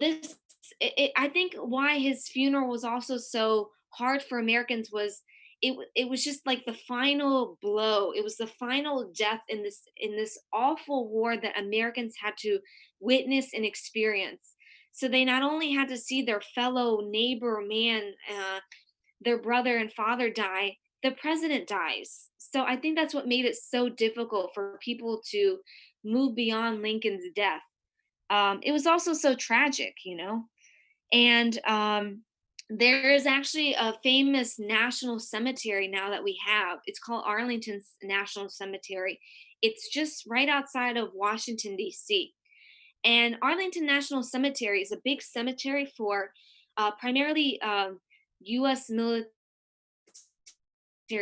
A: I think why his funeral was also so hard for Americans was it was just like the final blow. It was the final death in this awful war that Americans had to witness and experience. So they not only had to see their fellow neighbor man, their brother and father die, the president dies. So I think that's what made it so difficult for people to move beyond Lincoln's death. It was also so tragic, and there is actually a famous national cemetery now that we have. It's called Arlington National Cemetery. It's just right outside of Washington, D.C. And Arlington National Cemetery is a big cemetery for primarily U.S. military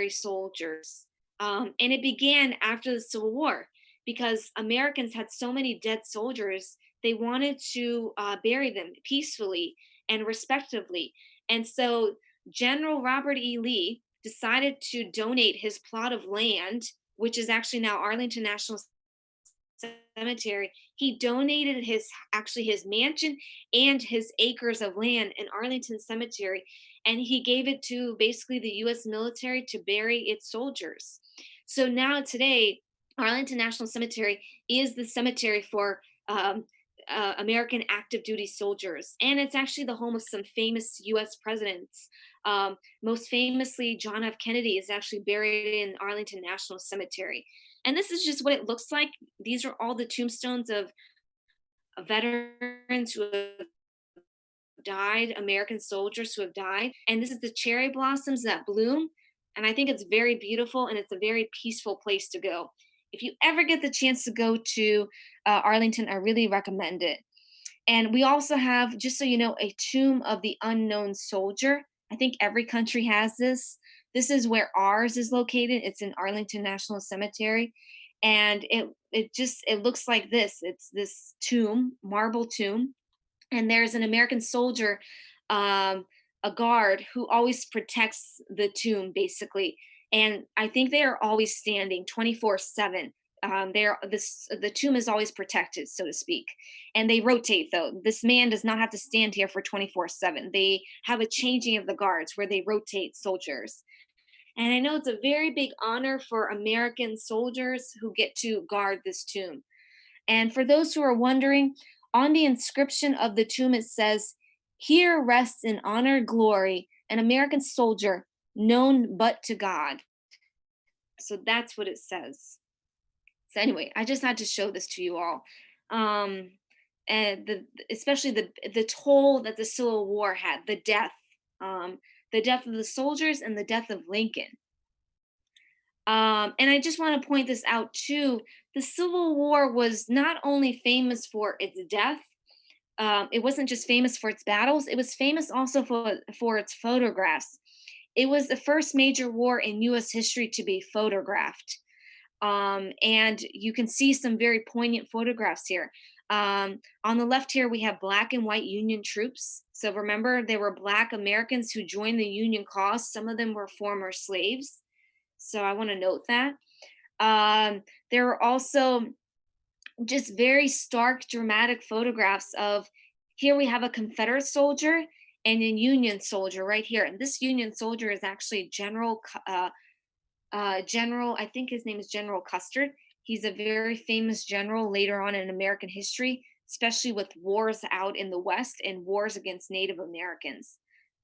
A: soldiers. And it began after the Civil War because Americans had so many dead soldiers, they wanted to bury them peacefully and respectively. And so General Robert E. Lee decided to donate his plot of land, which is actually now Arlington National Cemetery. He donated his mansion and his acres of land in Arlington Cemetery, and he gave it to basically the U.S. military to bury its soldiers. So now today, Arlington National Cemetery is the cemetery for American active duty soldiers. And it's actually the home of some famous US presidents. Most famously, John F. Kennedy is actually buried in Arlington National Cemetery. And this is just what it looks like. These are all the tombstones of veterans who have died, American soldiers who have died. And this is the cherry blossoms that bloom. And I think it's very beautiful and it's a very peaceful place to go. If you ever get the chance to go to Arlington, I really recommend it. And we also have, just so you know, a tomb of the unknown soldier. I think every country has this. This is where ours is located. It's in Arlington National Cemetery. And it looks like this. It's this tomb, marble tomb, and there's an American soldier, um, a guard who always protects the tomb, basically. And I think they are always standing 24/7. The tomb is always protected, so to speak, and they rotate. Though this man does not have to stand here for 24/7. They have a changing of the guards where they rotate soldiers. And I know it's a very big honor for American soldiers who get to guard this tomb. And for those who are wondering, on the inscription of the tomb, it says, "Here rests in honor and glory an American soldier known but to God." So that's what it says. So anyway, I just had to show this to you all. Um, and especially the toll that the Civil War had, the death of the soldiers and the death of Lincoln. And I just want to point this out too. The Civil War was not only famous for its death, it wasn't just famous for its battles, it was famous also for its photographs. It was the first major war in US history to be photographed. And you can see some very poignant photographs here. On the left here, we have black and white Union troops. So remember, there were Black Americans who joined the Union cause. Some of them were former slaves. So I want to note that. There are also just very stark, dramatic photographs of, here we have a Confederate soldier and a Union soldier right here. And this Union soldier is actually General, I think his name is General Custard. He's a very famous general later on in American history, especially with wars out in the West and wars against Native Americans.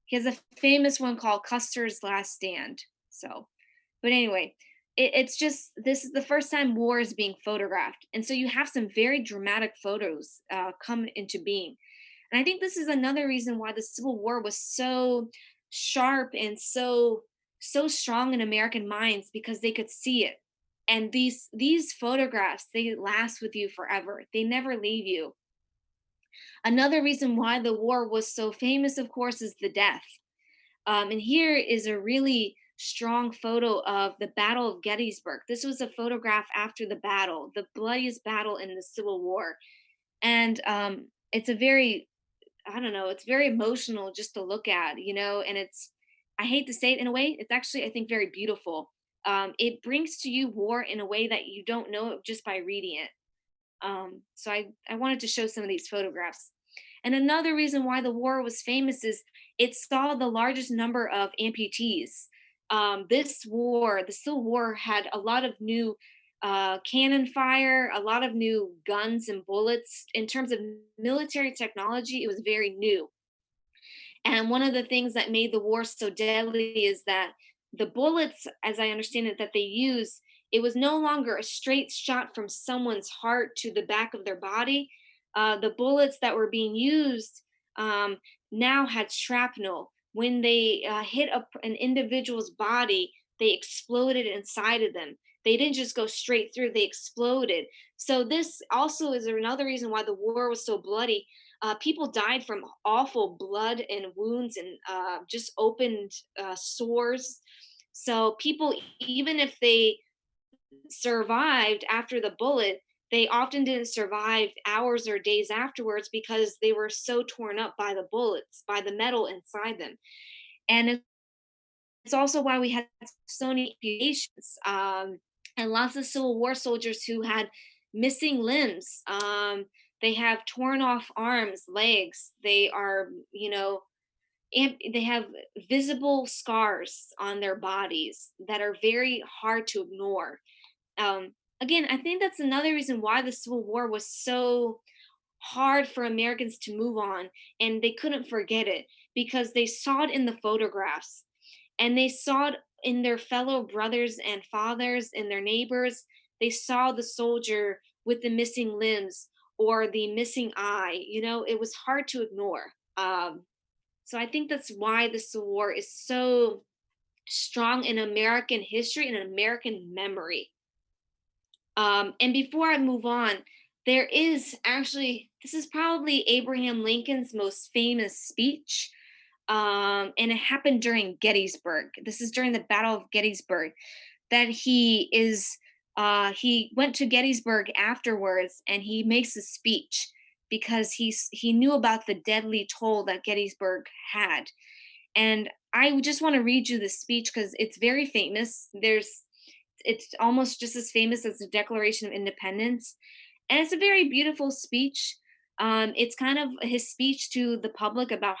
A: He has a famous one called Custer's Last Stand. So, but anyway, it's just, this is the first time war is being photographed. And so you have some very dramatic photos come into being. And I think this is another reason why the Civil War was so sharp and so strong in American minds, because they could see it. And these photographs, they last with you forever. They never leave you. Another reason why the war was so famous, of course, is the death. And here is a really strong photo of the Battle of Gettysburg. This was a photograph after the battle, the bloodiest battle in the Civil War. And it's a very, I don't know, it's very emotional just to look at, and I hate to say it in a way, it's actually, I think, very beautiful. It brings to you war in a way that you don't know it just by reading it. So I wanted to show some of these photographs. And another reason why the war was famous is it saw the largest number of amputees. This war, the Civil War, had a lot of new cannon fire, a lot of new guns and bullets. In terms of military technology, it was very new. And one of the things that made the war so deadly is that the bullets, as I understand it, that they use, it was no longer a straight shot from someone's heart to the back of their body. The bullets that were being used now had shrapnel. When they hit an individual's body, they exploded inside of them. They didn't just go straight through, they exploded. So, this also is another reason why the war was so bloody. People died from awful blood and wounds and just opened sores. So people, even if they survived after the bullet, they often didn't survive hours or days afterwards because they were so torn up by the bullets, by the metal inside them. And it's also why we had so many amputations, and lots of Civil War soldiers who had missing limbs. They have torn off arms, legs. They are, they have visible scars on their bodies that are very hard to ignore. Again, I think that's another reason why the Civil War was so hard for Americans to move on, and they couldn't forget it because they saw it in the photographs, and they saw it in their fellow brothers and fathers and their neighbors. They saw the soldier with the missing limbs or the missing eye. It was hard to ignore. So I think that's why the Civil War is so strong in American history and American memory. And before I move on, there is actually, this is probably Abraham Lincoln's most famous speech. And it happened during Gettysburg. This is during the Battle of Gettysburg that he went to Gettysburg afterwards, and he makes a speech because he knew about the deadly toll that Gettysburg had. And I just want to read you the speech because it's very famous. It's almost just as famous as the Declaration of Independence, and it's a very beautiful speech. It's kind of his speech to the public about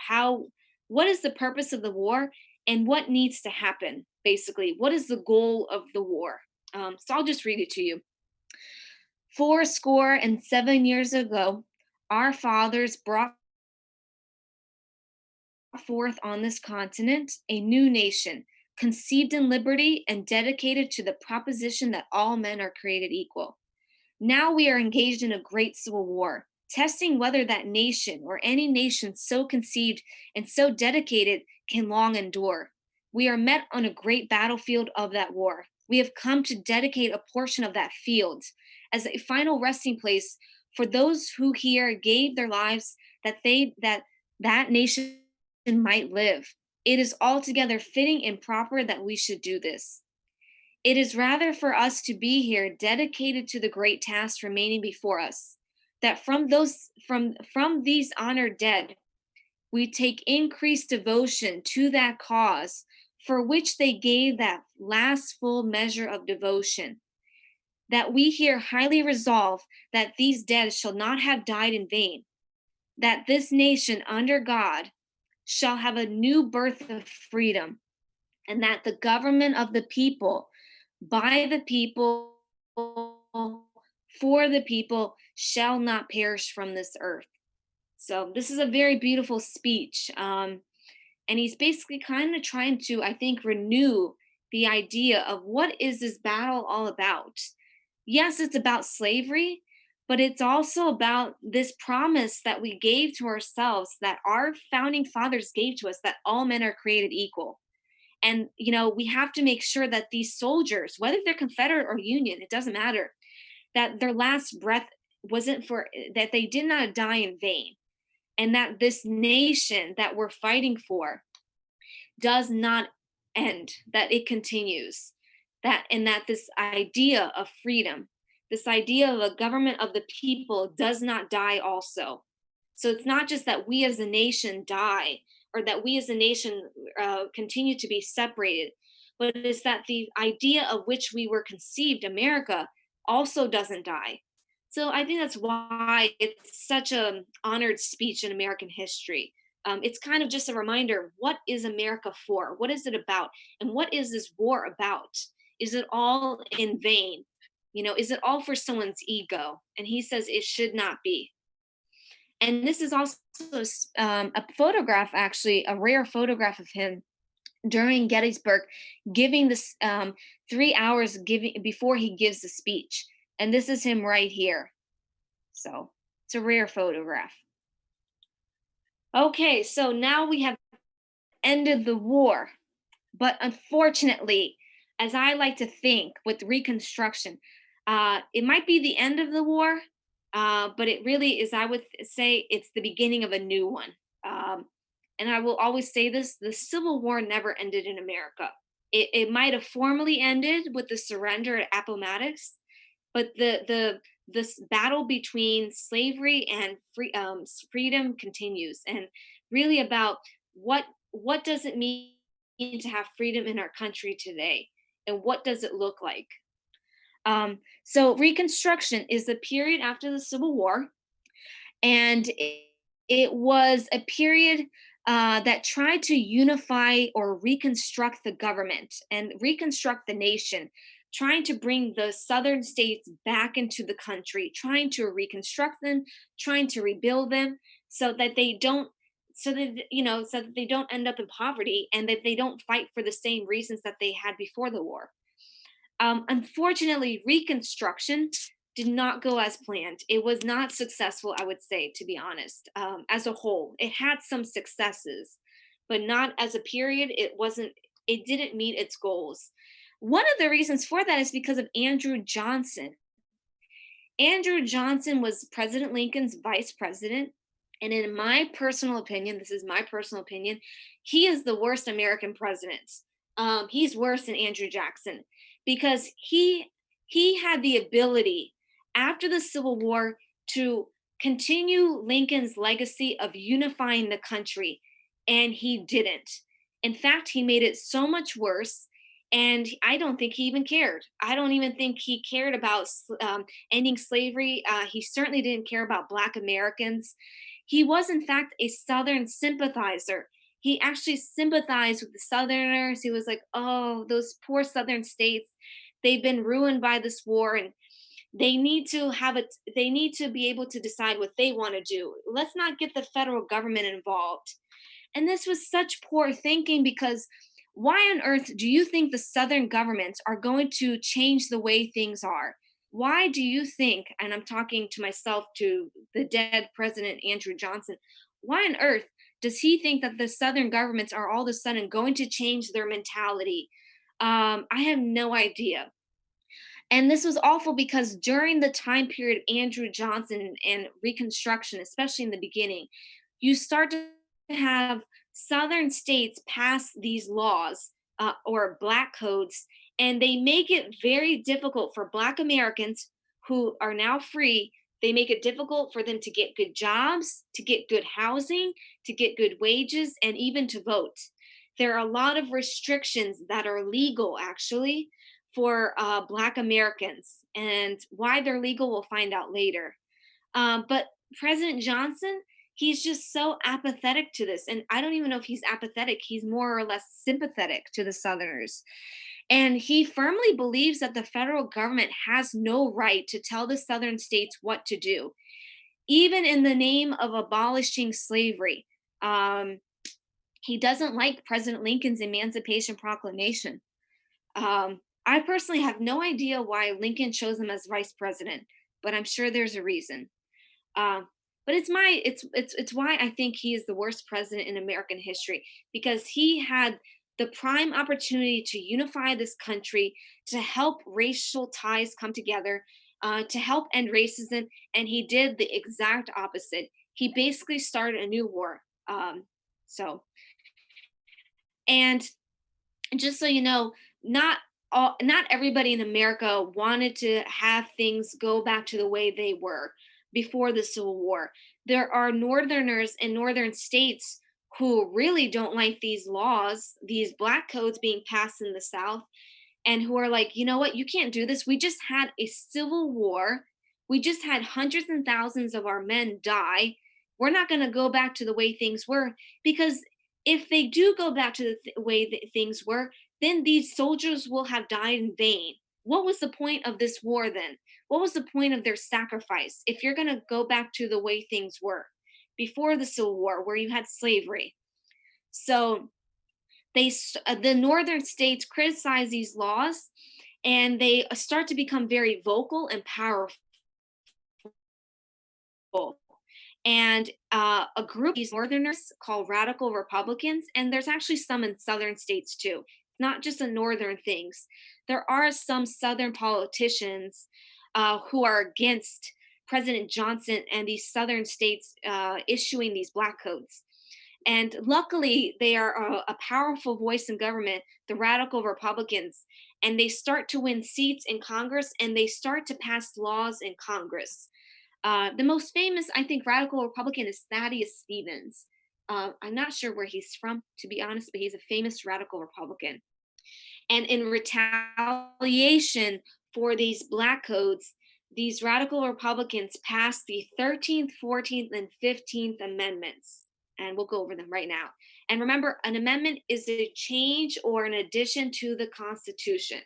A: what is the purpose of the war and what needs to happen. Basically, what is the goal of the war? So I'll just read it to you. 4 score and 7 years ago, our fathers brought forth on this continent a new nation, conceived in liberty and dedicated to the proposition that all men are created equal. Now we are engaged in a great civil war, testing whether that nation or any nation so conceived and so dedicated can long endure. We are met on a great battlefield of that war. We have come to dedicate a portion of that field as a final resting place for those who here gave their lives that nation might live. It is altogether fitting and proper that we should do this. It is rather for us to be here dedicated to the great task remaining before us, that from these honored dead we take increased devotion to that cause for which they gave that last full measure of devotion, that we here highly resolve that these dead shall not have died in vain, that this nation under God shall have a new birth of freedom, and that the government of the people, by the people, for the people, shall not perish from this earth. So this is a very beautiful speech. And he's basically kind of trying to, I think, renew the idea of what is this battle all about. Yes, it's about slavery, but it's also about this promise that we gave to ourselves, that our founding fathers gave to us, that all men are created equal. And we have to make sure that these soldiers, whether they're Confederate or Union, it doesn't matter, that their last breath wasn't for that, they did not die in vain, and that this nation that we're fighting for does not end, that it continues, that this idea of freedom, this idea of a government of the people does not die also. So it's not just that we as a nation die, or that we as a nation continue to be separated, but it's that the idea of which we were conceived, America, also doesn't die. So I think that's why it's such an honored speech in American history. It's kind of just a reminder, what is America for? What is it about? And what is this war about? Is it all in vain? Is it all for someone's ego? And he says it should not be. And this is also a photograph, actually, a rare photograph of him during Gettysburg, giving this 3 hours giving before he gives the speech. And this is him right here. So it's a rare photograph. Okay, so now we have ended the war. But unfortunately, as I like to think with Reconstruction, it might be the end of the war, but it really is, I would say, it's the beginning of a new one. Um, and I will always say this, the Civil War never ended in America. It might have formally ended with the surrender at Appomattox, but this battle between slavery and freedom continues, and really about what does it mean to have freedom in our country today, and what does it look like. So Reconstruction is the period after the Civil War, and it was a period that tried to unify or reconstruct the government and reconstruct the nation trying to bring the southern states back into the country, trying to reconstruct them, trying to rebuild them so that they don't so that they don't end up in poverty and that they don't fight for the same reasons that they had before the war. Unfortunately, Reconstruction did not go as planned. It was not successful, I would say, to be honest. As a whole, it had some successes, but not as a period. It wasn't. It didn't meet its goals. One of the reasons for that is because of Andrew Johnson. Andrew Johnson was President Lincoln's vice president. And in my personal opinion, this is my personal opinion, he is the worst American president. He's worse than Andrew Jackson because he had the ability after the Civil War to continue Lincoln's legacy of unifying the country, and he didn't. In fact, he made it so much worse. And I don't think he even cared. I don't even think he cared about ending slavery. He certainly didn't care about Black Americans. He was, in fact, a Southern sympathizer. He actually sympathized with the Southerners. He was like, oh, those poor Southern states, they've been ruined by this war and they need to have it, they need to be able to decide what they want to do. Let's not get the federal government involved. And this was such poor thinking because why on earth do you think the Southern governments are going to change the way things are? Why do you think, and I'm talking to myself, to the dead President Andrew Johnson, why on earth does he think that the Southern governments are all of a sudden going to change their mentality? I have no idea. And this was awful because during the time period of Andrew Johnson and Reconstruction, especially in the beginning, you start to have Southern states pass these laws or Black codes, and they make it very difficult for Black Americans who are now free. They make it difficult for them to get good jobs, to get good housing, to get good wages, and even to vote. There are a lot of restrictions that are legal, actually, for Black Americans. And why they're legal, we'll find out later. But President Johnson, he's just so apathetic to this. And I don't even know if he's apathetic, he's more or less sympathetic to the Southerners. And he firmly believes that the federal government has no right to tell the Southern states what to do, even in the name of abolishing slavery. Um, he doesn't like President Lincoln's Emancipation Proclamation. I personally have no idea why Lincoln chose him as vice president, but I'm sure there's a reason. Um, but it's why I think he is the worst president in American history because he had the prime opportunity to unify this country, to help racial ties come together, to help end racism, and he did the exact opposite. He basically started a new war. So, and just so you know, not everybody in America wanted to have things go back to the way they were before the Civil War. There are Northerners in northern states who really don't like these laws, these Black codes being passed in the South, and who are like, you know what, you can't do this. We just had a civil war. We just had hundreds and thousands of our men die. We're not going to go back to the way things were because if they do go back to the way that things were, then these soldiers will have died in vain. What was the point of this war then? What was the point of their sacrifice if you're going to go back to the way things were before the Civil War, where you had slavery? So the northern states criticize these laws, and they start to become very vocal and powerful. And a group of these northerners called radical Republicans, and there's actually some in southern states too, not just the northern things. There are some southern politicians who are against President Johnson and these southern states issuing these Black codes. And luckily, they are a powerful voice in government, the radical Republicans, and they start to win seats in Congress and they start to pass laws in Congress. The most famous, I think, radical Republican is Thaddeus Stevens. I'm not sure where he's from, to be honest, but he's a famous radical Republican. And in retaliation for these Black codes, these radical Republicans passed the 13th, 14th, and 15th Amendments. And we'll go over them right now. And remember, an amendment is a change or an addition to the Constitution.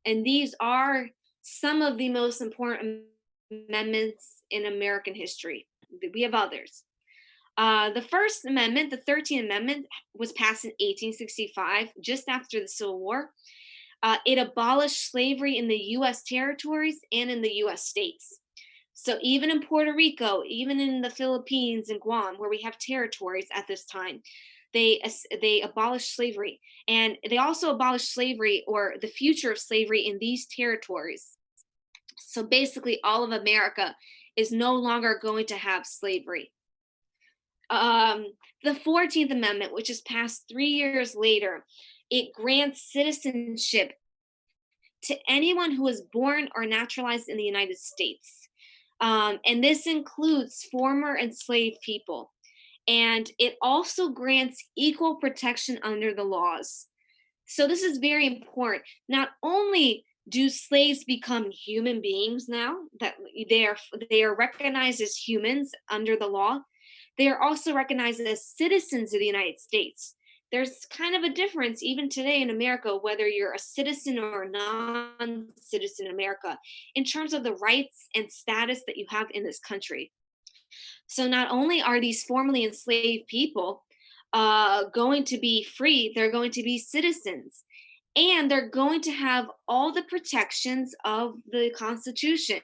A: And these are some of the most important amendments in American history. We have others. The First Amendment, the 13th Amendment, was passed in 1865, just after the Civil War. It abolished slavery in the U.S. territories and in the U.S. states. So even in Puerto Rico, even in the Philippines and Guam, where we have territories at this time, they abolished slavery, and they also abolished slavery or the future of slavery in these territories. So basically, all of America is no longer going to have slavery. Um, the 14th Amendment, which is passed 3 years later, it grants citizenship to anyone who is born or naturalized in the United States. And this includes former enslaved people. And it also grants equal protection under the laws. So this is very important. Not only do slaves become human beings now, that they are recognized as humans under the law, they are also recognized as citizens of the United States. There's kind of a difference even today in America, whether you're a citizen or a non-citizen in America, in terms of the rights and status that you have in this country. So not only are these formerly enslaved people going to be free, they're going to be citizens, and they're going to have all the protections of the Constitution.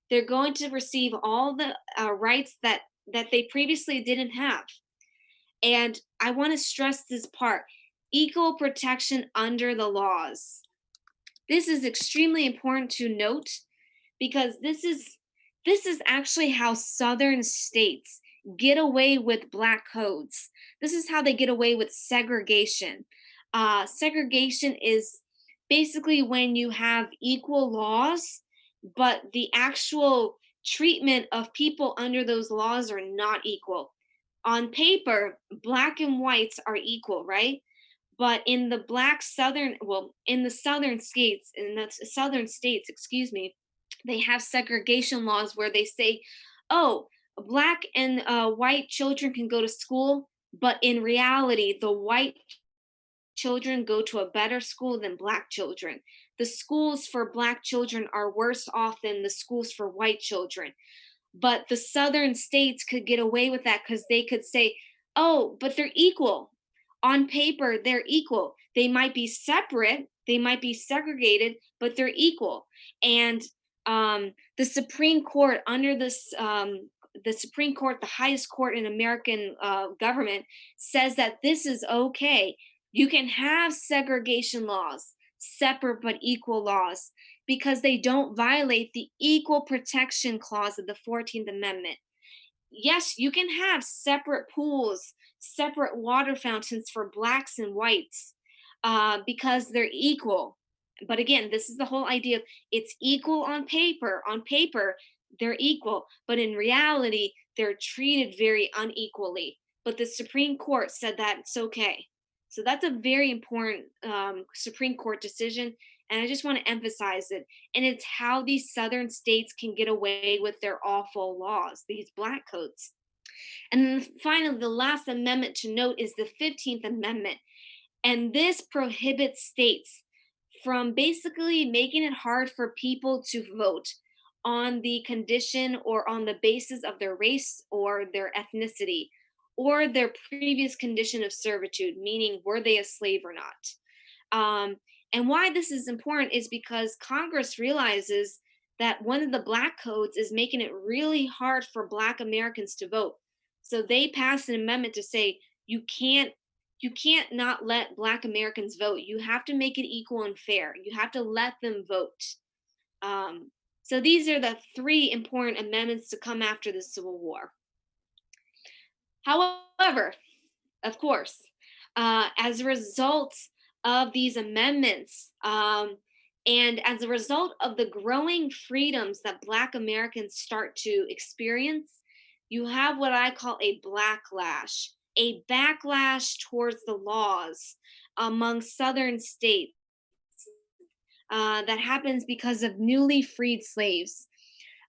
A: They're going to receive all the rights that they previously didn't have. And I want to stress this part: equal protection under the laws. This is extremely important to note because this is actually how southern states get away with black codes. This is how they get away with segregation. Segregation is basically when you have equal laws, but the actual treatment of people under those laws are not equal. On paper, black and whites are equal, right? But in the in the southern states, excuse me, they have segregation laws where they say, oh, black and white children can go to school, but in reality, the white children go to a better school than black children. The schools for black children are worse off than the schools for white children. But the southern states could get away with that because they could say, oh, but they're equal. On paper, they're equal. They might be separate, they might be segregated, but they're equal. And the Supreme Court, under this, the Supreme Court, the highest court in American government, says that this is okay. You can have segregation laws, separate but equal laws, because they don't violate the equal protection clause of the 14th Amendment. Yes, you can have separate pools, separate water fountains for blacks and whites because they're equal. But again, this is the whole idea of it's equal on paper. On paper, they're equal, but in reality, they're treated very unequally. But the Supreme Court said that it's okay. So that's a very important Supreme Court decision. And I just want to emphasize it. And it's how these southern states can get away with their awful laws, these black codes. And then finally, the last amendment to note is the 15th Amendment. And this prohibits states from basically making it hard for people to vote on the condition or on the basis of their race or their ethnicity or their previous condition of servitude, meaning were they a slave or not. And why this is important is because Congress realizes that one of the black codes is making it really hard for black Americans to vote. So they passed an amendment to say you can't not let black Americans vote. You have to make it equal and fair. You have to let them vote. So these are the three important amendments to come after the Civil War. However, of course, as a result of these amendments, and as a result of the growing freedoms that Black Americans start to experience, you have what I call a backlash towards the laws among Southern states that happens because of newly freed slaves.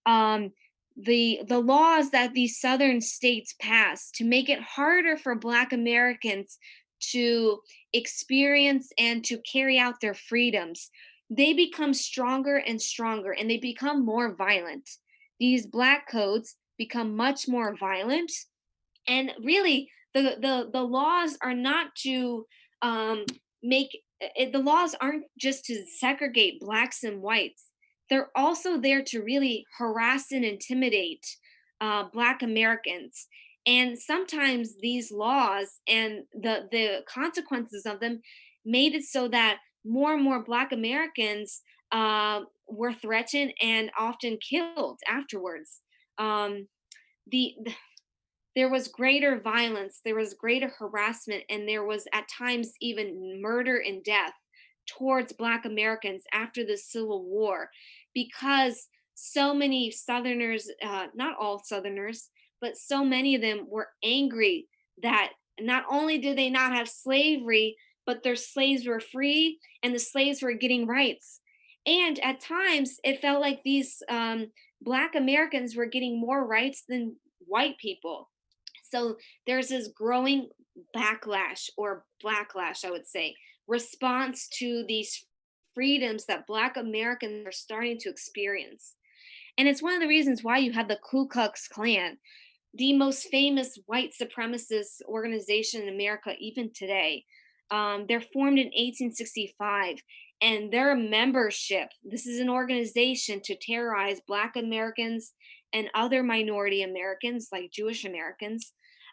A: Um, the laws that these southern states passed to make it harder for black Americans to experience and to carry out their freedoms they become stronger and stronger, and they become more violent. These black codes become much more violent, and really the laws are not to make the laws aren't just to segregate blacks and whites. They're also there to really harass and intimidate black Americans. And sometimes these laws and the consequences of them made it so that more and more black Americans were threatened and often killed afterwards. um, the there was greater violence, there was greater harassment, and there was at times even murder and death towards Black Americans after the Civil War, because so many Southerners, not all Southerners, but so many of them were angry that not only did they not have slavery, but their slaves were free and the slaves were getting rights. And at times, it felt like these Black Americans were getting more rights than white people. So there's this growing backlash or backlash, I would say, response to these freedoms that Black Americans are starting to experience. And it's one of the reasons why you have the Ku Klux Klan, the most famous white supremacist organization in America, even today. They're formed in 1865, and their membership, this is an organization to terrorize Black Americans and other minority Americans, like Jewish Americans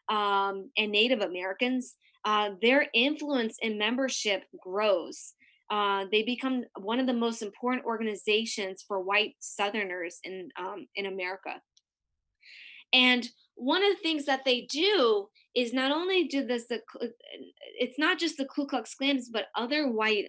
A: and Native Americans. Their influence and membership grows. They become one of the most important organizations for white Southerners in America. And one of the things that they do is not only do this, it's not just the Ku Klux Klans, but other white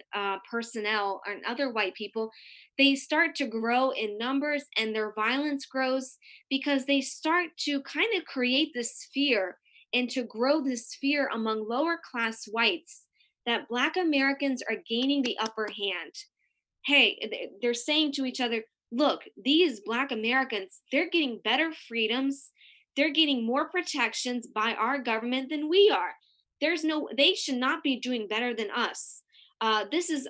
A: personnel and other white people. They start to grow in numbers, and their violence grows because they start to kind of create this fear and to grow this fear among lower class whites that Black Americans are gaining the upper hand. Hey, they're saying to each other, look, these Black Americans, they're getting better freedoms, they're getting more protections by our government than we are. They should not be doing better than us. This is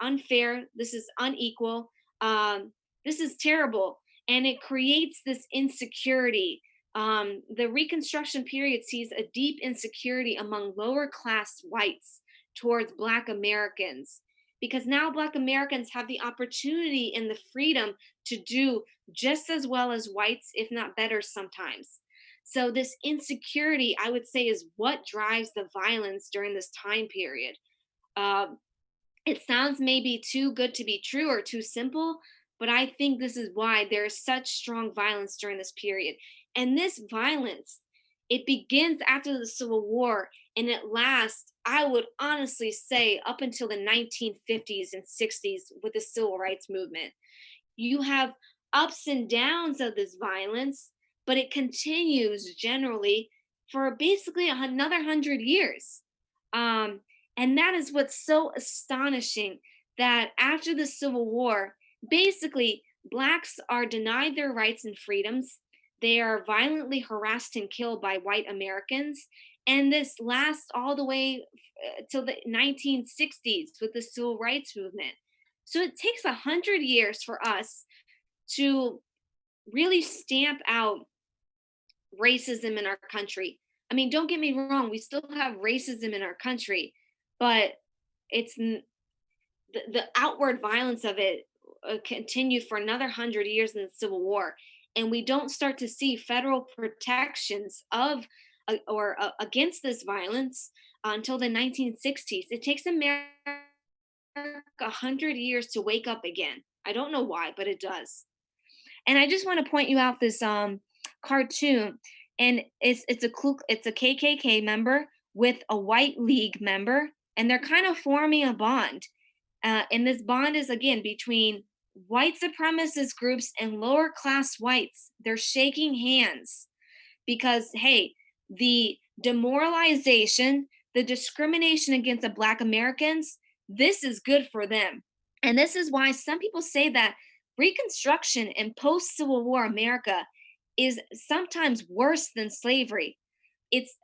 A: unfair, this is unequal, this is terrible, and it creates this insecurity. The Reconstruction period sees a deep insecurity among lower class whites towards Black Americans, because now Black Americans have the opportunity and the freedom to do just as well as whites, if not better sometimes. So, this insecurity, I would say, is what drives the violence during this time period. Um, it sounds maybe too good to be true or too simple, but I think this is why there is such strong violence during this period. And this violence, it begins after the Civil War and it lasts, I would honestly say, up until the 1950s and 60s with the civil rights movement. You have ups and downs of this violence, but it continues generally for basically another 100 years. Um, and that is what's so astonishing, that after the Civil War, basically, Blacks are denied their rights and freedoms. They are violently harassed and killed by white Americans. And this lasts all the way till the 1960s with the Civil Rights Movement. So it takes 100 years for us to really stamp out racism in our country. I mean, don't get me wrong, we still have racism in our country, but it's the outward violence of it continued for another 100 years in the Civil War, and we don't start to see federal protections of or against this violence until the 1960s. It takes America 100 years to wake up again. I don't know why, but it does. And I just want to point you out this cartoon, and it's a KKK member with a white league member, and they're kind of forming a bond. And this bond is again between white supremacist groups and lower class whites. They're shaking hands because, hey, the demoralization, the discrimination against the Black Americans, this is good for them. And this is why some people say that Reconstruction and post Civil War America is sometimes worse than slavery. It's,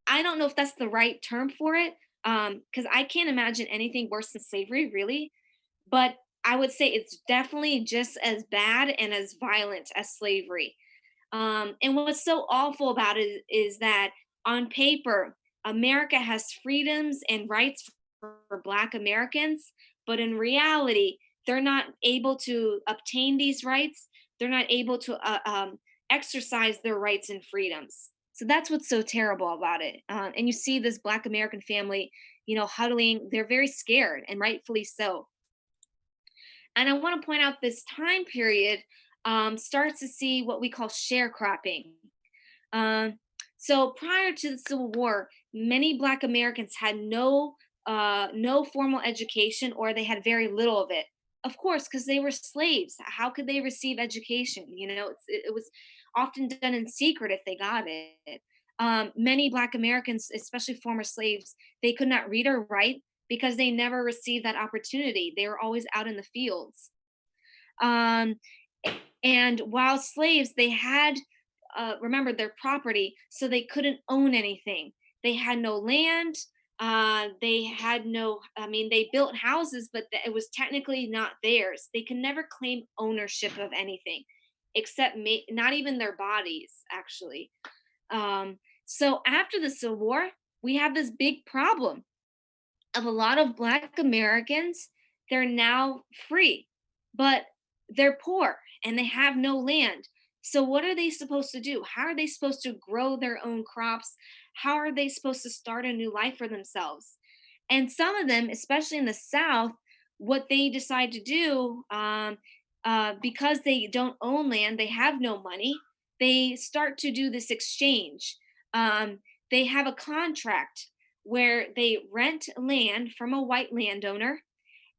A: I don't know if that's the right term for it, because I can't imagine anything worse than slavery, really. but I would say it's definitely just as bad and as violent as slavery. And what's so awful about it is that on paper, America has freedoms and rights for Black Americans, but in reality, they're not able to obtain these rights. They're not able to exercise their rights and freedoms. So that's what's so terrible about it. And you see this Black American family, huddling. They're very scared, and rightfully so. And I want to point out this time period starts to see what we call sharecropping. Um, so prior to the Civil War, many Black Americans had no formal education, or they had very little of it. Of course, because they were slaves. How could they receive education? It was often done in secret if they got it. Many Black Americans, especially former slaves, they could not read or write because they never received that opportunity. They were always out in the fields. Um, and while slaves, they had, remember, their property, so they couldn't own anything. They had no land. They had no, I mean, they built houses, but it was technically not theirs. They could never claim ownership of anything, except not even their bodies, actually. So after the Civil War, we have this big problem of a lot of Black Americans. They're now free, but they're poor and they have no land. So what are they supposed to do? How are they supposed to grow their own crops? How are they supposed to start a new life for themselves? And some of them, especially in the South, what they decide to do, because they don't own land, they have no money, they start to do this exchange. Um, they have a contract where they rent land from a white landowner.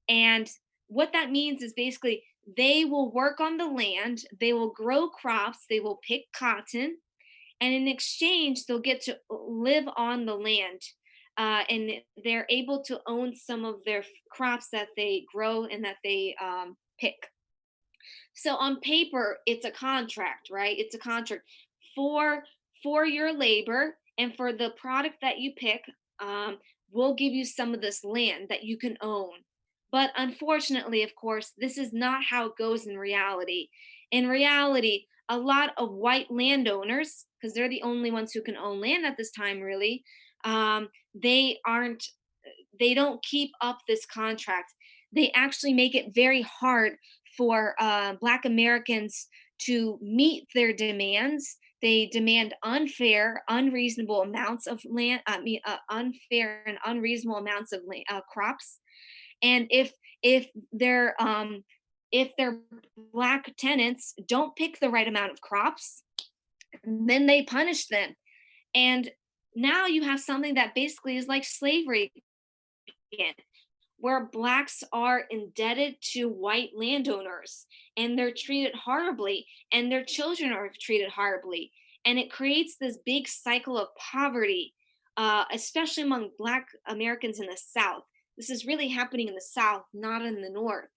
A: And what that means is basically they will work on the land, they will grow crops, they will pick cotton, and in exchange, they'll get to live on the land. And they're able to own some of their crops that they grow and that they pick. So on paper, it's a contract, right? It's a contract for for your labor and for the product that you pick. Um, we'll give you some of this land that you can own. But unfortunately, of course, this is not how it goes in reality. In reality, a lot of white landowners, because they're the only ones who can own land at this time, really, they aren't they don't keep up this contract. They actually make it very hard for Black Americans to meet their demands. They demand unfair, unreasonable amounts of land. I mean, unfair and unreasonable amounts of crops. And if their if their Black tenants don't pick the right amount of crops, then they punish them. And now you have something that basically is like slavery again, where blacks are indebted to white landowners and they're treated horribly, and their children are treated horribly. And it creates this big cycle of poverty, especially among Black Americans in the South. This is really happening in the South, not in the North.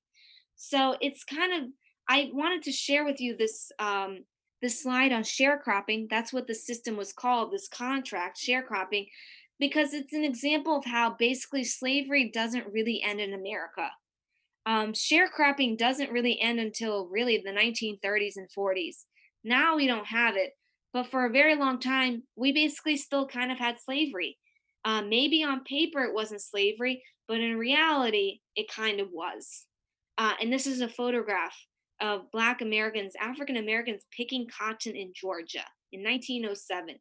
A: So it's kind of, I wanted to share with you this slide on sharecropping. That's what the system was called, this contract, sharecropping, because it's an example of how basically slavery doesn't really end in America. Sharecropping doesn't really end until really the 1930s and 40s. Now we don't have it, but for a very long time, we basically still kind of had slavery. Maybe on paper it wasn't slavery, but in reality, it kind of was. And this is a photograph of Black Americans, African Americans picking cotton in Georgia in 1907.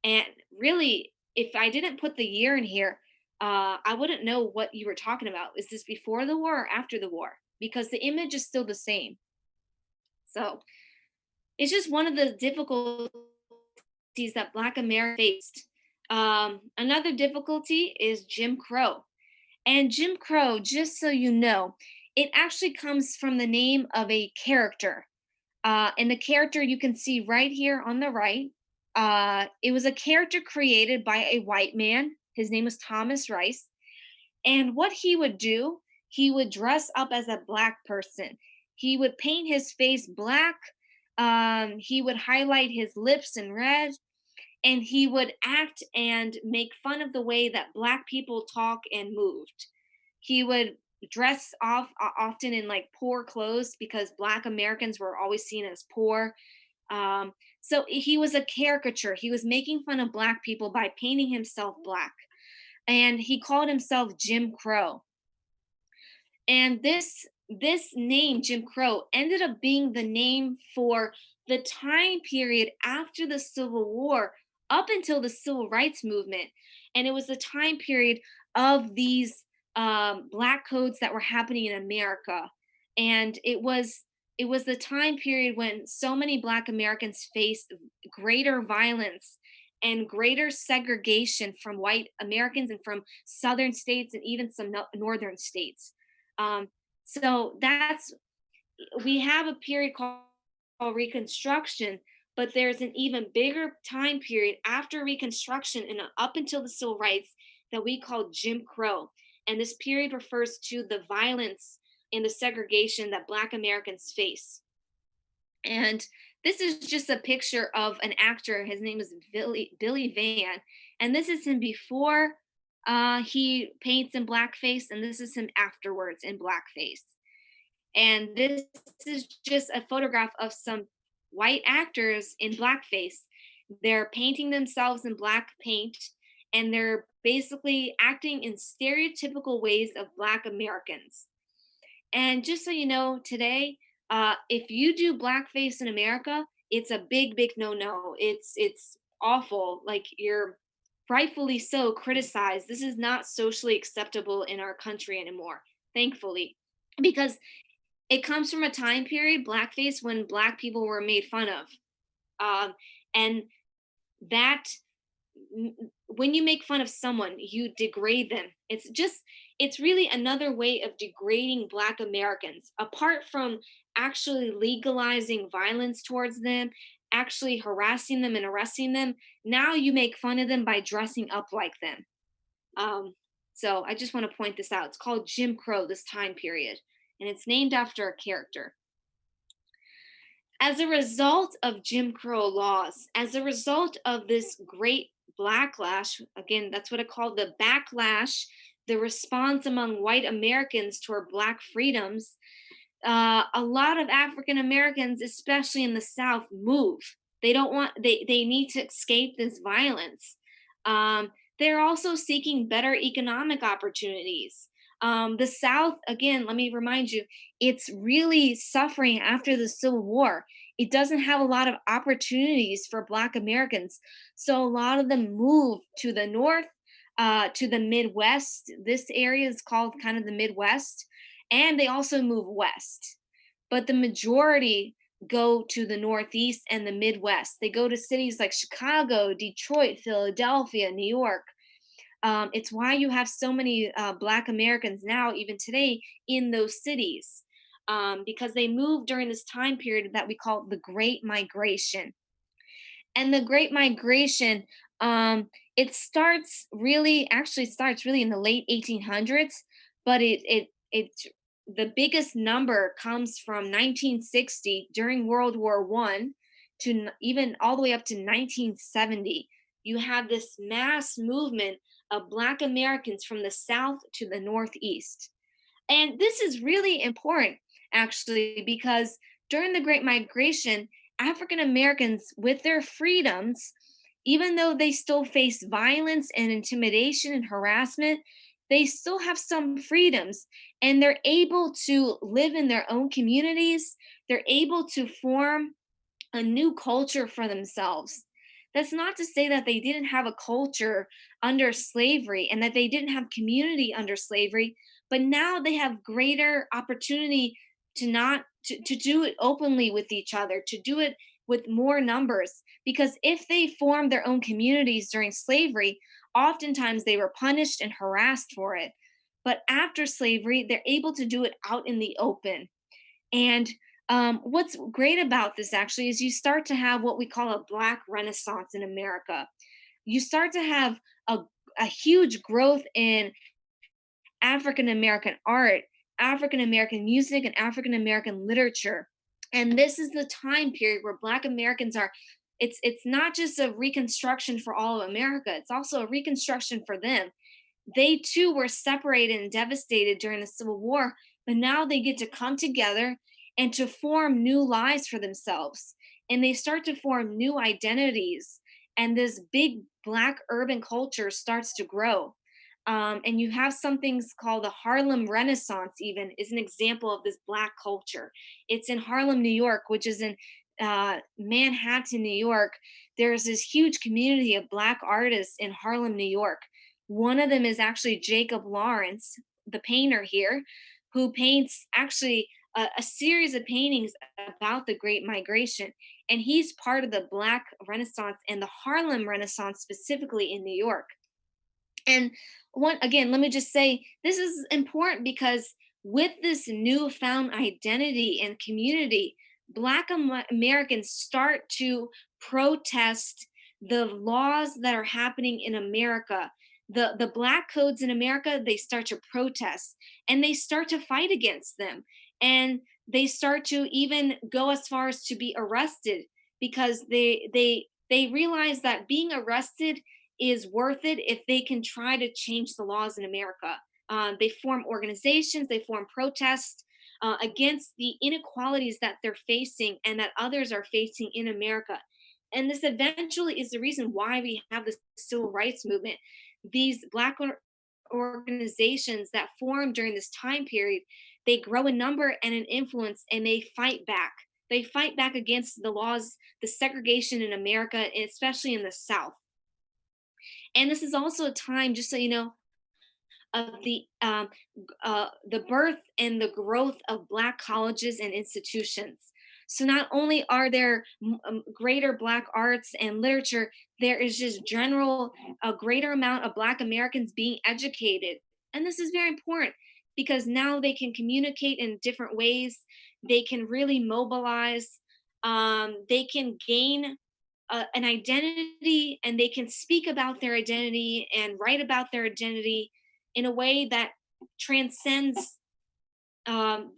A: And really, if I didn't put the year in here, I wouldn't know what you were talking about. Is this before the war or after the war? Because the image is still the same. So it's just one of the difficulties that Black America faced. Another difficulty is Jim Crow. And Jim Crow, just so you know, it actually comes from the name of a character. And the character you can see right here on the right, it was a character created by a white man. His name was Thomas Rice. And what he would do, he would dress up as a Black person. He would paint his face black. He would highlight his lips in red, and he would act and make fun of the way that Black people talk and moved. He would dress often in like poor clothes because Black Americans were always seen as poor. So he was a caricature. He was making fun of Black people by painting himself black, and he called himself Jim Crow. And this name Jim Crow ended up being the name for the time period after the Civil War up until the Civil Rights Movement. And it was the time period of these black codes that were happening in America. And it was the time period when so many Black Americans faced greater violence and greater segregation from white Americans and from southern states and even some northern states. um, so that's we have a period called Reconstruction, but there's an even bigger time period after Reconstruction and up until the Civil Rights that we call Jim Crow. And this period refers to the violence and the segregation that Black Americans face. And this is just a picture of an actor. His name is Billy Van. And this is him before he paints in blackface, and this is him afterwards in blackface. And this is just a photograph of some white actors in blackface. They're painting themselves in black paint, and they're basically acting in stereotypical ways of Black Americans. And just so you know, today, if you do blackface in America, it's a big, big no-no. It's awful. Like, you're rightfully so criticized. This is not socially acceptable in our country anymore, thankfully, because it comes from a time period, blackface, when Black people were made fun of. And that when you make fun of someone, you degrade them. It's really another way of degrading Black Americans. Apart from actually legalizing violence towards them, actually harassing them and arresting them, now you make fun of them by dressing up like them. Um, so I just want to point this out. It's called Jim Crow, this time period, and it's named after a character. As a result of Jim Crow laws, as a result of this great backlash, again, that's what I call the backlash, the response among white Americans toward Black freedoms, a lot of African Americans, especially in the South, move. They need to escape this violence. They're also seeking better economic opportunities. The South, again, let me remind you, it's really suffering after the Civil War. It doesn't have a lot of opportunities for Black Americans. So a lot of them move to the North, to the Midwest. This area is called kind of the Midwest, and they also move west. But the majority go to the Northeast and the Midwest. They go to cities like Chicago, Detroit, Philadelphia, New York. It's why you have so many Black Americans now, even today, in those cities, because they moved during this time period that we call the Great Migration. And the Great Migration, it actually starts really in the late 1800s, but it the biggest number comes from 1960 during World War One to even all the way up to 1970. You have this mass movement of Black Americans from the South to the Northeast. And this is really important, actually, because during the Great Migration, African Americans, with their freedoms, even though they still face violence and intimidation and harassment, they still have some freedoms, and they're able to live in their own communities. They're able to form a new culture for themselves. That's not to say that they didn't have a culture under slavery and that they didn't have community under slavery, but now they have greater opportunity to do it openly with each other, to do it with more numbers. Because if they formed their own communities during slavery, oftentimes they were punished and harassed for it. But after slavery, they're able to do it out in the open. And what's great about this actually is you start to have what we call a Black Renaissance in America. You start to have a, a huge growth in African American art, African American music, and African American literature. And this is the time period where Black Americans are. It's not just a reconstruction for all of America. It's also a reconstruction for them. They too were separated and devastated during the Civil War, but now they get to come together and to form new lives for themselves. And they start to form new identities. And this big Black urban culture starts to grow. And you have some things called the Harlem Renaissance, even is an example of this Black culture. It's in Harlem, New York, which is in Manhattan, New York. There's this huge community of Black artists in Harlem, New York. One of them is actually Jacob Lawrence, the painter here, who paints actually a series of paintings about the Great Migration. And he's part of the Black Renaissance and the Harlem Renaissance, specifically in New York. And one again, let me just say this is important because with this newfound identity and community, Black Americans start to protest the laws that are happening in America. The Black codes in America, they start to protest and they start to fight against them. And they start to even go as far as to be arrested because they realize that being arrested is worth it if they can try to change the laws in America. They form organizations, they form protests against the inequalities that they're facing and that others are facing in America. And this eventually is the reason why we have this civil rights movement. These Black organizations that form during this time period, they grow in number and in influence, and they fight back. They fight back against the laws, the segregation in America, especially in the South. And this is also a time, just so you know, of the birth and the growth of Black colleges and institutions. So not only are there greater Black arts and literature, there is just general a greater amount of Black Americans being educated, and this is very important because now they can communicate in different ways. They can really mobilize. They can gain an identity, and they can speak about their identity and write about their identity in a way that transcends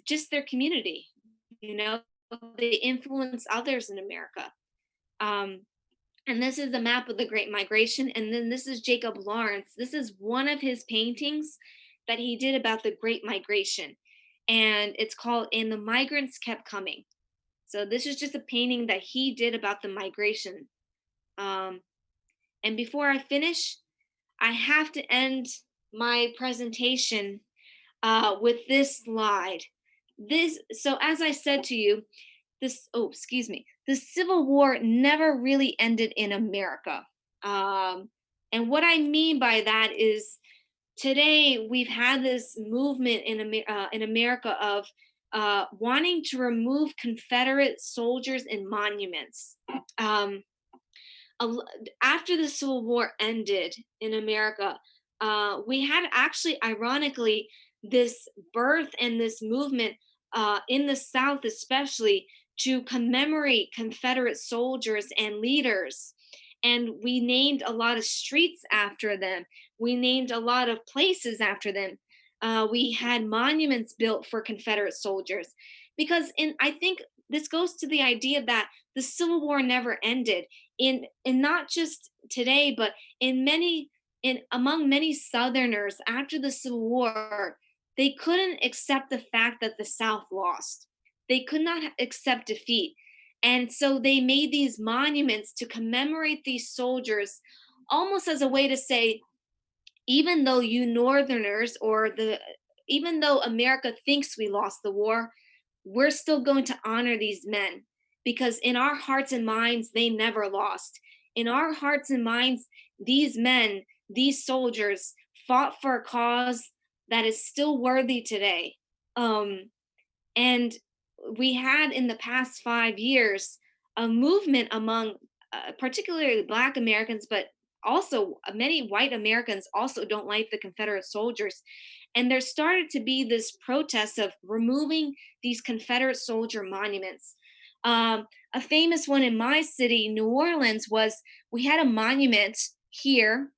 A: just their community. You know, they influence others in America. Um, and this is the map of the Great Migration. And then this is Jacob Lawrence. This is one of his paintings that he did about the Great Migration. And it's called And the Migrants Kept Coming. So this is just a painting that he did about the migration. Um, and before I finish, I have to end my presentation with this slide. So as I said to you, the Civil War never really ended in America. And what I mean by that is today we've had this movement in America of wanting to remove Confederate soldiers and monuments. Um, After the Civil War ended in America, we had actually, ironically, this birth and this movement in the South, especially to commemorate Confederate soldiers and leaders. And we named a lot of streets after them. We named a lot of places after them. We had monuments built for Confederate soldiers because I think this goes to the idea that the Civil War never ended in not just today, but in among many Southerners after the Civil War, they couldn't accept the fact that the South lost. They could not accept defeat. And so they made these monuments to commemorate these soldiers, almost as a way to say, even though you Northerners even though America thinks we lost the war, we're still going to honor these men because in our hearts and minds, they never lost. In our hearts and minds, these men, these soldiers fought for a cause that is still worthy today. Um, and we had in the past 5 years a movement among particularly Black Americans, but also many white Americans also don't like the Confederate soldiers. And there started to be this protest of removing these Confederate soldier monuments. A famous one in my city, New Orleans, was we had a monument here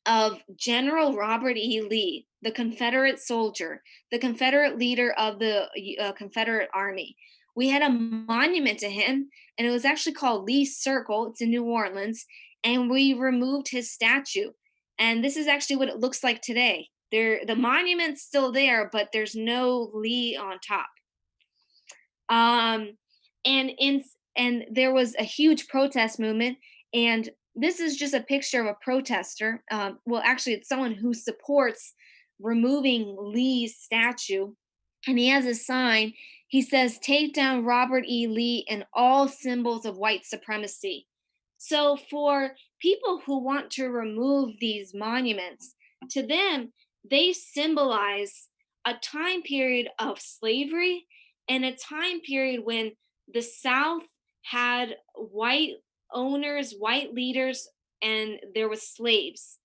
A: of General Robert E. Lee, the Confederate soldier, the Confederate leader of the Confederate Army. We had a monument to him, and it was actually called Lee's Circle. It's in New Orleans, and we removed his statue. And this is actually what it looks like today. The monument's still there, but there's no Lee on top. Um, and there was a huge protest movement, and this is just a picture of a protester. Well, actually, it's someone who supports removing Lee's statue, and he has a sign. He says, "Take down Robert E. Lee and all symbols of white supremacy." So, for people who want to remove these monuments, to them, they symbolize a time period of slavery and a time period when the South had white owners, white leaders, and there was slaves.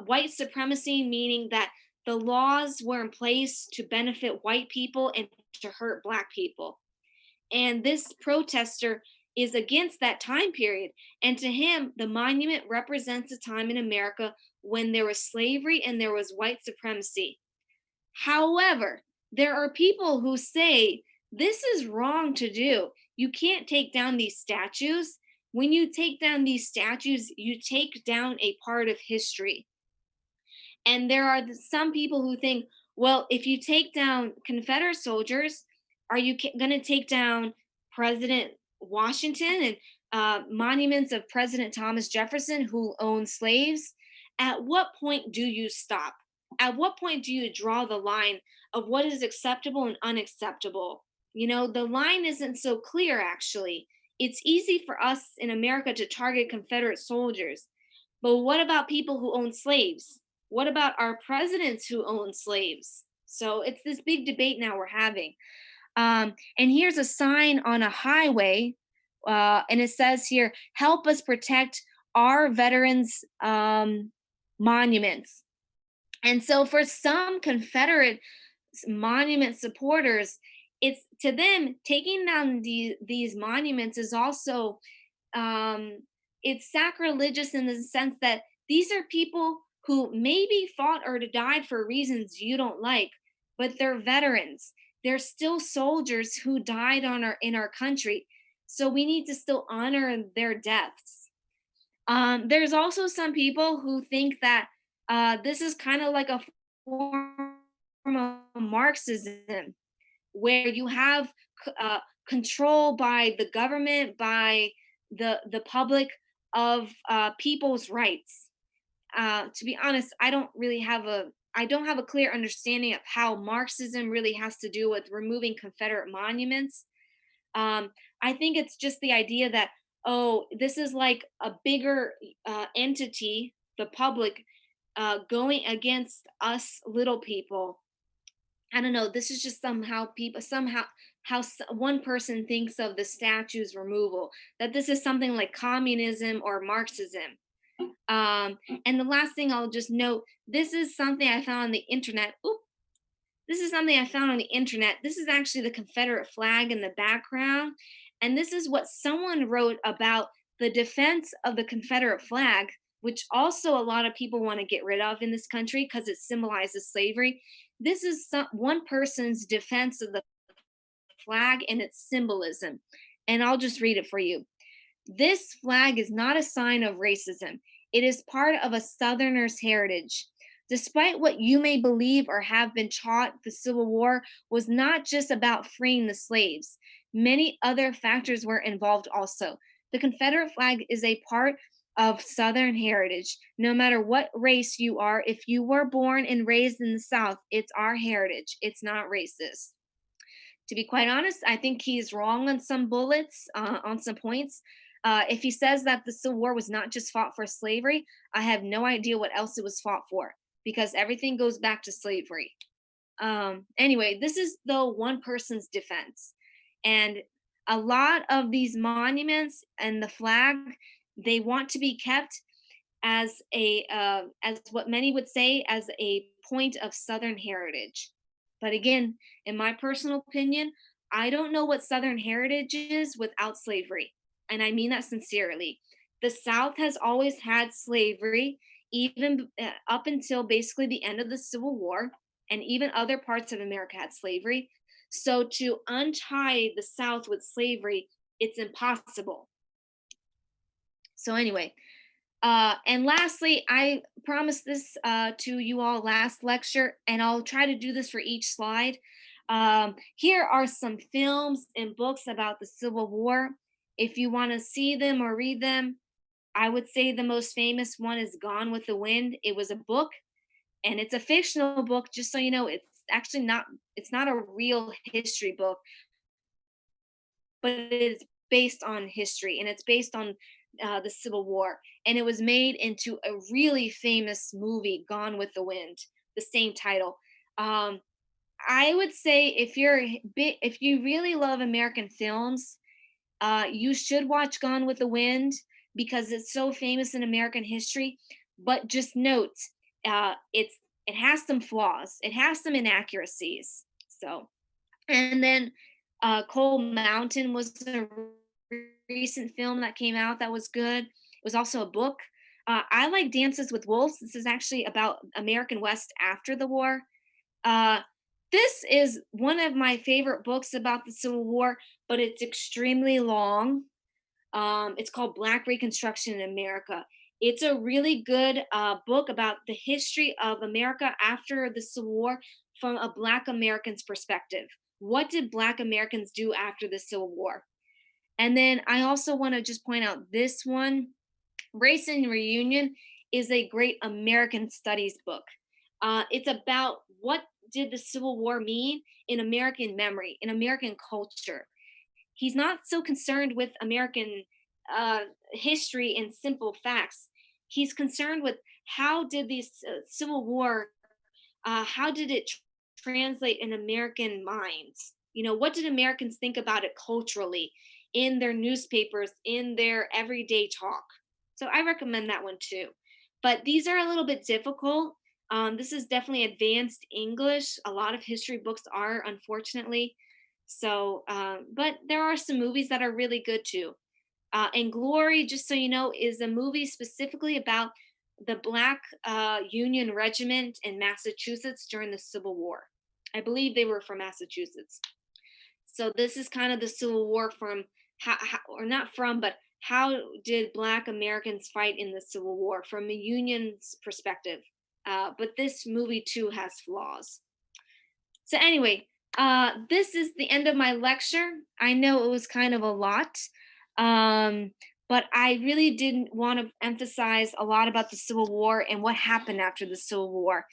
A: White supremacy, meaning that the laws were in place to benefit white people and to hurt black people. And this protester is against that time period. And to him, the monument represents a time in America when there was slavery and there was white supremacy. However, there are people who say this is wrong to do. You can't take down these statues. When you take down these statues, you take down a part of history. And there are some people who think, well, if you take down Confederate soldiers, are you going to take down President Washington and monuments of President Thomas Jefferson who owned slaves? At what point do you stop? At what point do you draw the line of what is acceptable and unacceptable? You know, the line isn't so clear, actually. It's easy for us in America to target Confederate soldiers. But what about people who own slaves? What about our presidents who own slaves? So it's this big debate now we're having. And here's a sign on a highway, and it says here, "Help us protect our veterans' monuments." And so for some Confederate monument supporters, it's to them taking down these monuments is also um, it's sacrilegious in the sense that these are people who maybe fought or died for reasons you don't like, but they're veterans. They're still soldiers who died on our in our country. So we need to still honor their deaths. There's also some people who think that this is kind of like a form of Marxism, where you have control by the government, by the public of people's rights. To be honest, I don't have a clear understanding of how Marxism really has to do with removing Confederate monuments. I think it's just the idea that, oh, this is like a bigger entity, the public, going against us little people. I don't know. This is just somehow how one person thinks of the statue's removal. That this is something like communism or Marxism. And the last thing I'll just note: this is something I found on the internet. Oop, this is something I found on the internet. This is actually the Confederate flag in the background, and this is what someone wrote about the defense of the Confederate flag, which also a lot of people want to get rid of in this country because it symbolizes slavery. This is one person's defense of the flag and its symbolism, and I'll just read it for you. "This flag is not a sign of racism. It is part of a Southerner's heritage. Despite what you may believe or have been taught, the Civil War was not just about freeing the slaves. Many other factors were involved also. The Confederate flag is a part of Southern heritage. No matter what race you are, if you were born and raised in the South, it's our heritage. It's not racist." To be quite honest, I think he's wrong on some bullets, on some points. If he says that the Civil War was not just fought for slavery, I have no idea what else it was fought for because everything goes back to slavery. Anyway, this is though one person's defense. And a lot of these monuments and the flag, they want to be kept as what many would say as a point of Southern heritage. But again, in my personal opinion, I don't know what Southern heritage is without slavery, and I mean that sincerely. The South has always had slavery, even up until basically the end of the Civil War, and even other parts of America had slavery. So to untie the South with slavery, it's impossible. So anyway, And lastly, I promised this to you all last lecture, and I'll try to do this for each slide. Here are some films and books about the Civil War. If you want to see them or read them, I would say the most famous one is Gone with the Wind. It was a book, and it's a fictional book. Just so you know, it's actually not. It's not a real history book, but it's based on history, and it's based on the Civil War. And it was made into a really famous movie, Gone with the Wind, the same title. Um, I would say if you really love American films, you should watch Gone with the Wind because it's so famous in American history. But just note, it has some flaws. It has some inaccuracies. So and then Coal Mountain was a recent film that came out that was good. It was also a book. I like Dances with Wolves. This is actually about American West after the war. Uh, this is one of my favorite books about the Civil War, but it's extremely long. It's called Black Reconstruction in America. It's a really good book about the history of America after the Civil War from a Black American's perspective. What did Black Americans do after the Civil War? And then I also want to just point out this one, Race and Reunion, is a great American studies book. It's about what did the Civil War mean in American memory, in American culture. He's not so concerned with American uh, history and simple facts. He's concerned with how did the Civil War, how did it translate in American minds? You know, what did Americans think about it culturally in their newspapers, in their everyday talk? So I recommend that one too. But these are a little bit difficult. This is definitely advanced English. A lot of history books are, unfortunately. So, but there are some movies that are really good too. And Glory, just so you know, is a movie specifically about the Black Union Regiment in Massachusetts during the Civil War. I believe they were from Massachusetts. So this is kind of the Civil War from or not from, but how did Black Americans fight in the Civil War from a Union's perspective? But this movie too has flaws. So anyway, this is the end of my lecture. I know it was kind of a lot, um, but I really didn't want to emphasize a lot about the Civil War and what happened after the Civil War.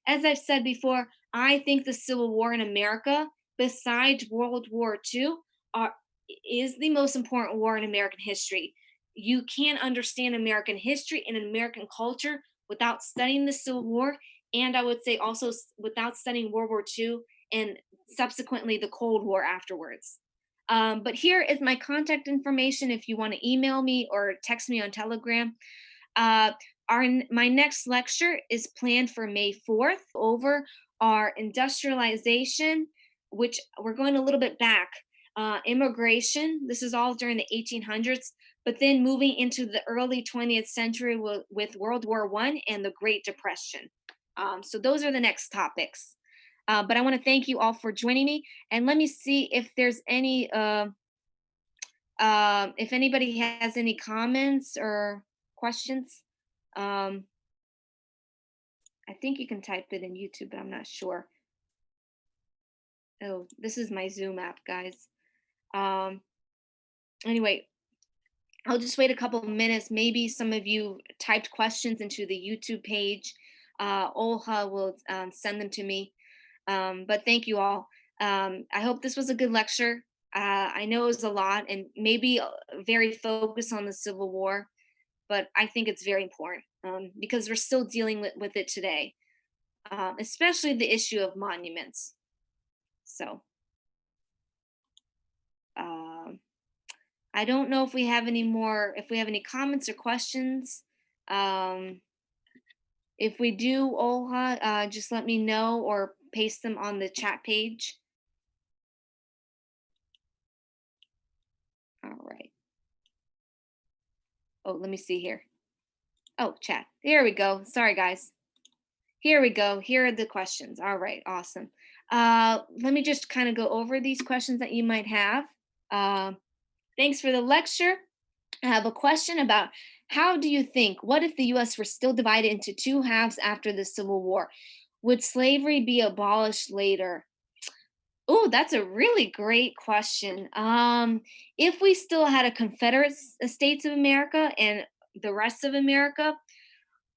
A: As I've said before, I think the Civil War in America, besides World War II, are, is the most important war in American history. You can't understand American history and American culture without studying the Civil War, and I would say also without studying World War II and subsequently the Cold War afterwards. But here is my contact information if you want to email me or text me on Telegram. Uh, my next lecture is planned for May 4th over our industrialization, which we're going a little bit back. Immigration, this is all during the 1800s, but then moving into the early 20th century with World War I and the Great Depression. So those are the next topics. But I want to thank you all for joining me, and let me see if there's any if anybody has any comments or questions. um, I think you can type it in YouTube, but I'm not sure. Oh, this is my Zoom app, guys. um, anyway, I'll just wait a couple of minutes. Maybe some of you typed questions into the YouTube page. Olha will send them to me. But thank you all. I hope this was a good lecture. I know it was a lot and maybe very focused on the Civil War, but I think it's very important because we're still dealing with it today, especially the issue of monuments. So um, I don't know if we have any more, if we have any comments or questions. Um, if we do, Olha, just let me know or paste them on the chat page. All right. Oh, let me see here. Oh, chat. Here we go. Sorry, guys. Here we go. Here are the questions. All right, awesome. Let me just kind of go over these questions that you might have. Uh, Thanks for the lecture. I have a question about How do you think? What if the US were still divided into two halves after the Civil War? Would slavery be abolished later? Oh, that's a really great question. If we still had a States of America and the rest of America,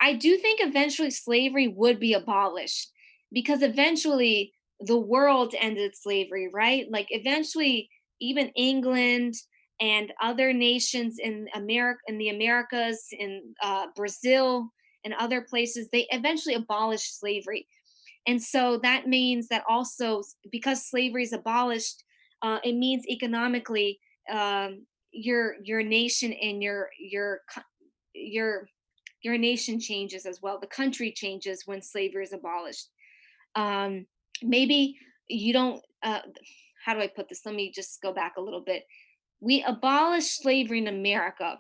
A: I do think eventually slavery would be abolished because eventually the world ended slavery, right? Like eventually even England and other nations in America, in the Americas, in Brazil and other places, they eventually abolished slavery. And so that means that also because slavery is abolished, it means economically your nation and your your nation changes as well. The country changes when slavery is abolished. Um, Maybe you don't. How do I put this? Let me just go back a little bit. We abolished slavery in America,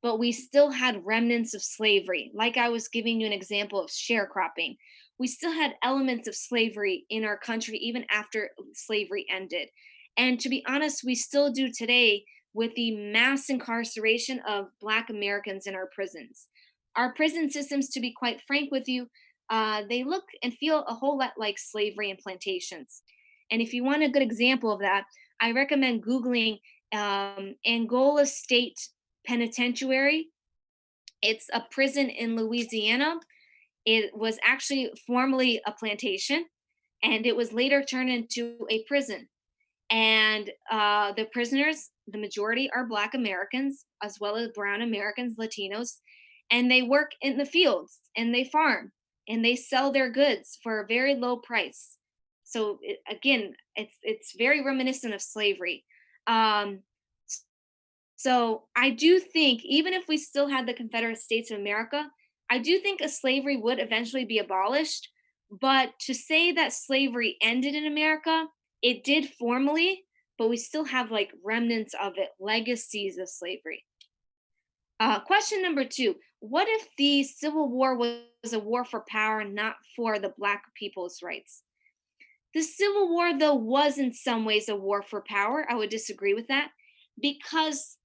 A: but we still had remnants of slavery. Like I was giving you an example of sharecropping. We still had elements of slavery in our country even after slavery ended. And to be honest, we still do today with the mass incarceration of Black Americans in our prisons. Our prison systems, to be quite frank with you, they look and feel a whole lot like slavery and plantations. And if you want a good example of that, I recommend Googling Angola State Penitentiary. It's a prison in Louisiana. It was actually formerly a plantation, and it was later turned into a prison. And the prisoners, the majority are Black Americans, as well as Brown Americans, Latinos, and they work in the fields and they farm and they sell their goods for a very low price. So again, it's very reminiscent of slavery. Um, so I do think, even if we still had the Confederate States of America, I do think a slavery would eventually be abolished. But to say that slavery ended in America, it did formally, but we still have like remnants of it, legacies of slavery. Question number two: what if the Civil War was a war for power, not for the Black people's rights? The Civil War, though, was in some ways a war for power. I would disagree with that because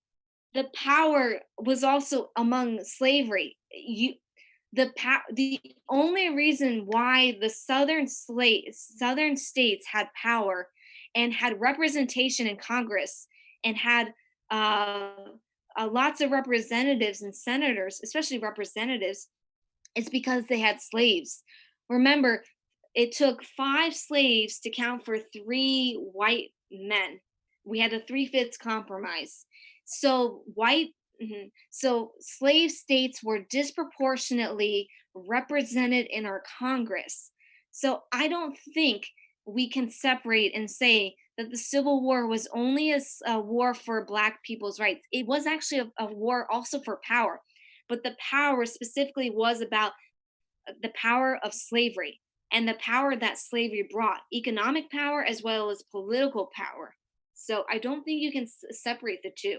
A: the power was also among slavery. The only reason why the southern states had power and had representation in Congress and had uh, lots of representatives and senators, especially representatives, is because they had slaves. Remember, it took five slaves to count for three white men. We had a three-fifths compromise. So so slave states were disproportionately represented in our Congress. So I don't think we can separate and say that the Civil War was only a war for Black people's rights. It was actually a war also for power, but the power specifically was about the power of slavery and the power that slavery brought, economic power as well as political power. So I don't think you can separate the two.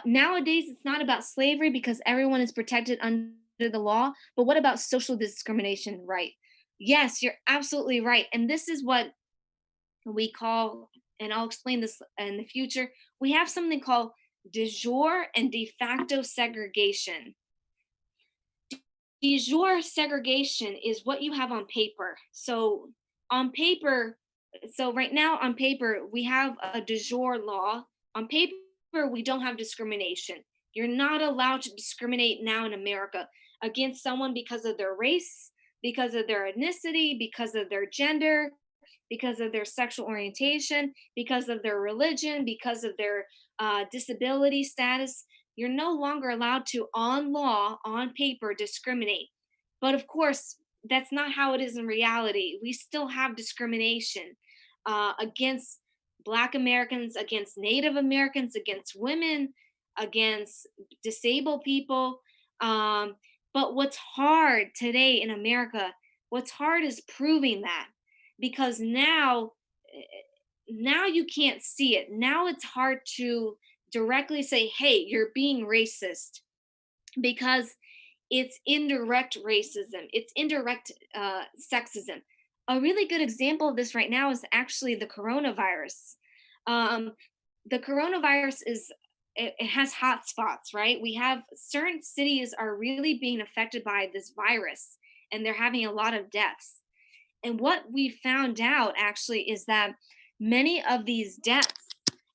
A: Nowadays, it's not about slavery because everyone is protected under the law. But what about social discrimination? Right? Yes, you're absolutely right. And this is what we call, and I'll explain this in the future. We have something called de jure and de facto segregation. De jure segregation is what you have on paper. So on paper, so right now on paper, we have a de jure law. On paper, we don't have discrimination. You're not allowed to discriminate now in America against someone because of their race, because of their ethnicity, because of their gender, because of their sexual orientation, because of their religion, because of their disability status. You're no longer allowed to, on law, on paper, discriminate. But of course, that's not how it is in reality. We still have discrimination against Black Americans, against Native Americans, against women, against disabled people. Um, but what's hard today in America, what's hard is proving that because now you can't see it. Now it's hard to directly say, hey, you're being racist because it's indirect racism, it's indirect sexism. A really good example of this right now is actually the coronavirus. Um, the coronavirus is it has hot spots, right? We have certain cities are really being affected by this virus, and they're having a lot of deaths. And what we found out actually is that many of these deaths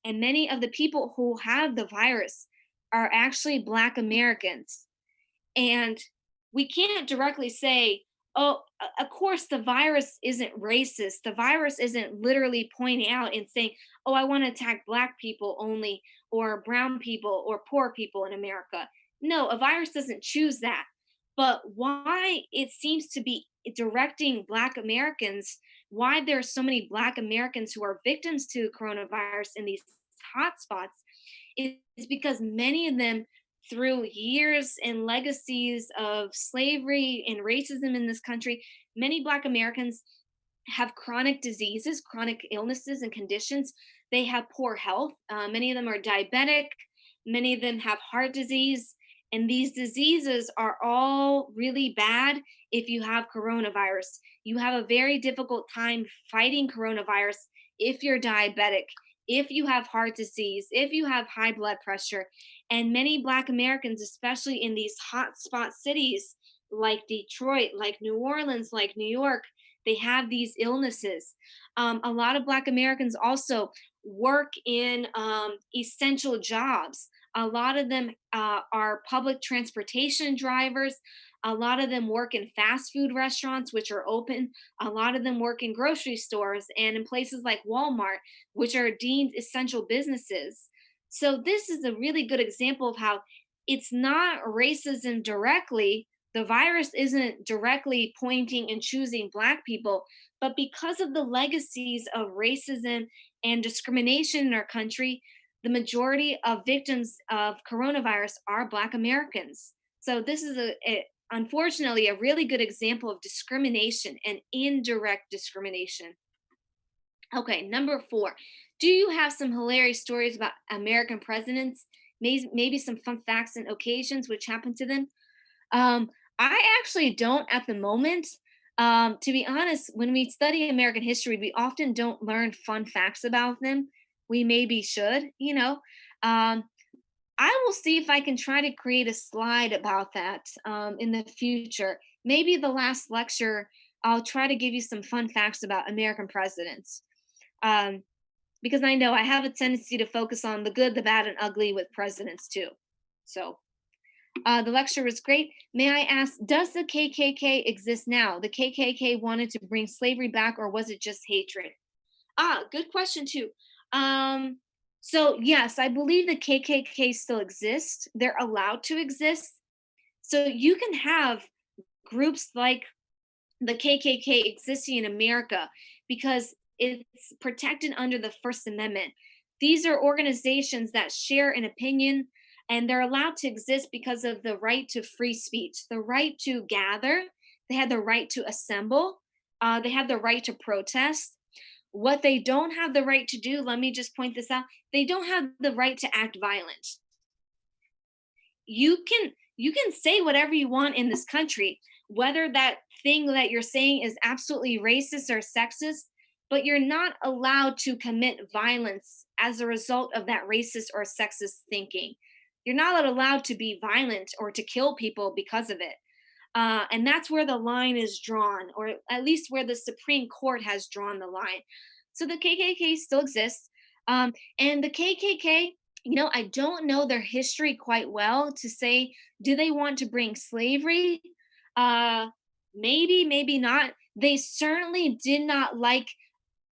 A: and many of the people who have the virus are actually Black Americans. And we can't directly say, oh, of course, the virus isn't racist. The virus isn't literally pointing out and saying, oh, I want to attack Black people only, or brown people, or poor people in America. No, a virus doesn't choose that. But why it seems to be directing Black Americans, why there are so many Black Americans who are victims to coronavirus in these hotspots, is because many of them, through years and legacies of slavery and racism in this country, many Black Americans have chronic diseases, chronic illnesses, and conditions. They have poor health. Many of them are diabetic. Many of them have heart disease. And these diseases are all really bad if you have coronavirus. You have a very difficult time fighting coronavirus if you're diabetic, if you have heart disease, if you have high blood pressure. And many Black Americans, especially in these hotspot cities like Detroit, like New Orleans, like New York, they have these illnesses. A lot of Black Americans also work in essential jobs. A lot of them are public transportation drivers. A lot of them work in fast food restaurants, which are open. A lot of them work in grocery stores and in places like Walmart, which are deemed essential businesses. So, this is a really good example of how it's not racism directly. The virus isn't directly pointing and choosing Black people, but because of the legacies of racism and discrimination in our country, the majority of victims of coronavirus are Black Americans. So this is unfortunately a really good example of discrimination and indirect discrimination. Okay, number four. Do you have some hilarious stories about American presidents? Maybe some fun facts and occasions which happened to them? Um, I actually don't at the moment. To be honest, when we study American history, we often don't learn fun facts about them. We maybe should, you know. Um, I will see if I can try to create a slide about that in the future. Maybe the last lecture, I'll try to give you some fun facts about American presidents. Um, because I know I have a tendency to focus on the good, the bad, and ugly with presidents too. So the lecture was great. May I ask, does the KKK exist now? The KKK wanted to bring slavery back, or was it just hatred? Ah, good question too. Um, so yes, I believe the KKK still exists. They're allowed to exist. So you can have groups like the KKK existing in America because it's protected under the First Amendment. These are organizations that share an opinion, and they're allowed to exist because of the right to free speech, the right to gather, they have the right to assemble, they have the right to protest. What they don't have the right to do, let me just point this out, they don't have the right to act violent. You can say whatever you want in this country, whether that thing that you're saying is absolutely racist or sexist, but you're not allowed to commit violence as a result of that racist or sexist thinking. You're not allowed to be violent or to kill people because of it. And that's where the line is drawn, or at least where the Supreme Court has drawn the line. So the KKK still exists. And the KKK, I don't know their history quite well to say, do they want to bring slavery? Uh, maybe, maybe not. They certainly did not like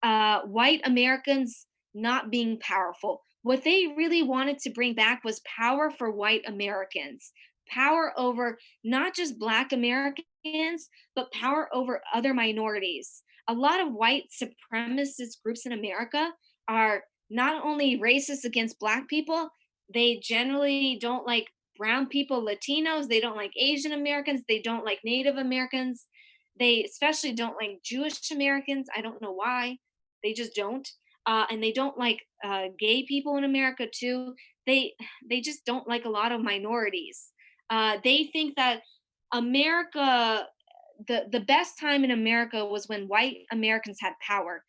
A: white Americans not being powerful. What they really wanted to bring back was power for white Americans, power over not just Black Americans, but power over other minorities. A lot of white supremacist groups in America are not only racist against Black people, they generally don't like brown people, Latinos, they don't like Asian Americans, they don't like Native Americans, they especially don't like Jewish Americans. I don't know why, they just don't. And they don't like gay people in America too. They they just don't like a lot of minorities. They think that America, the best time in America was when white Americans had power,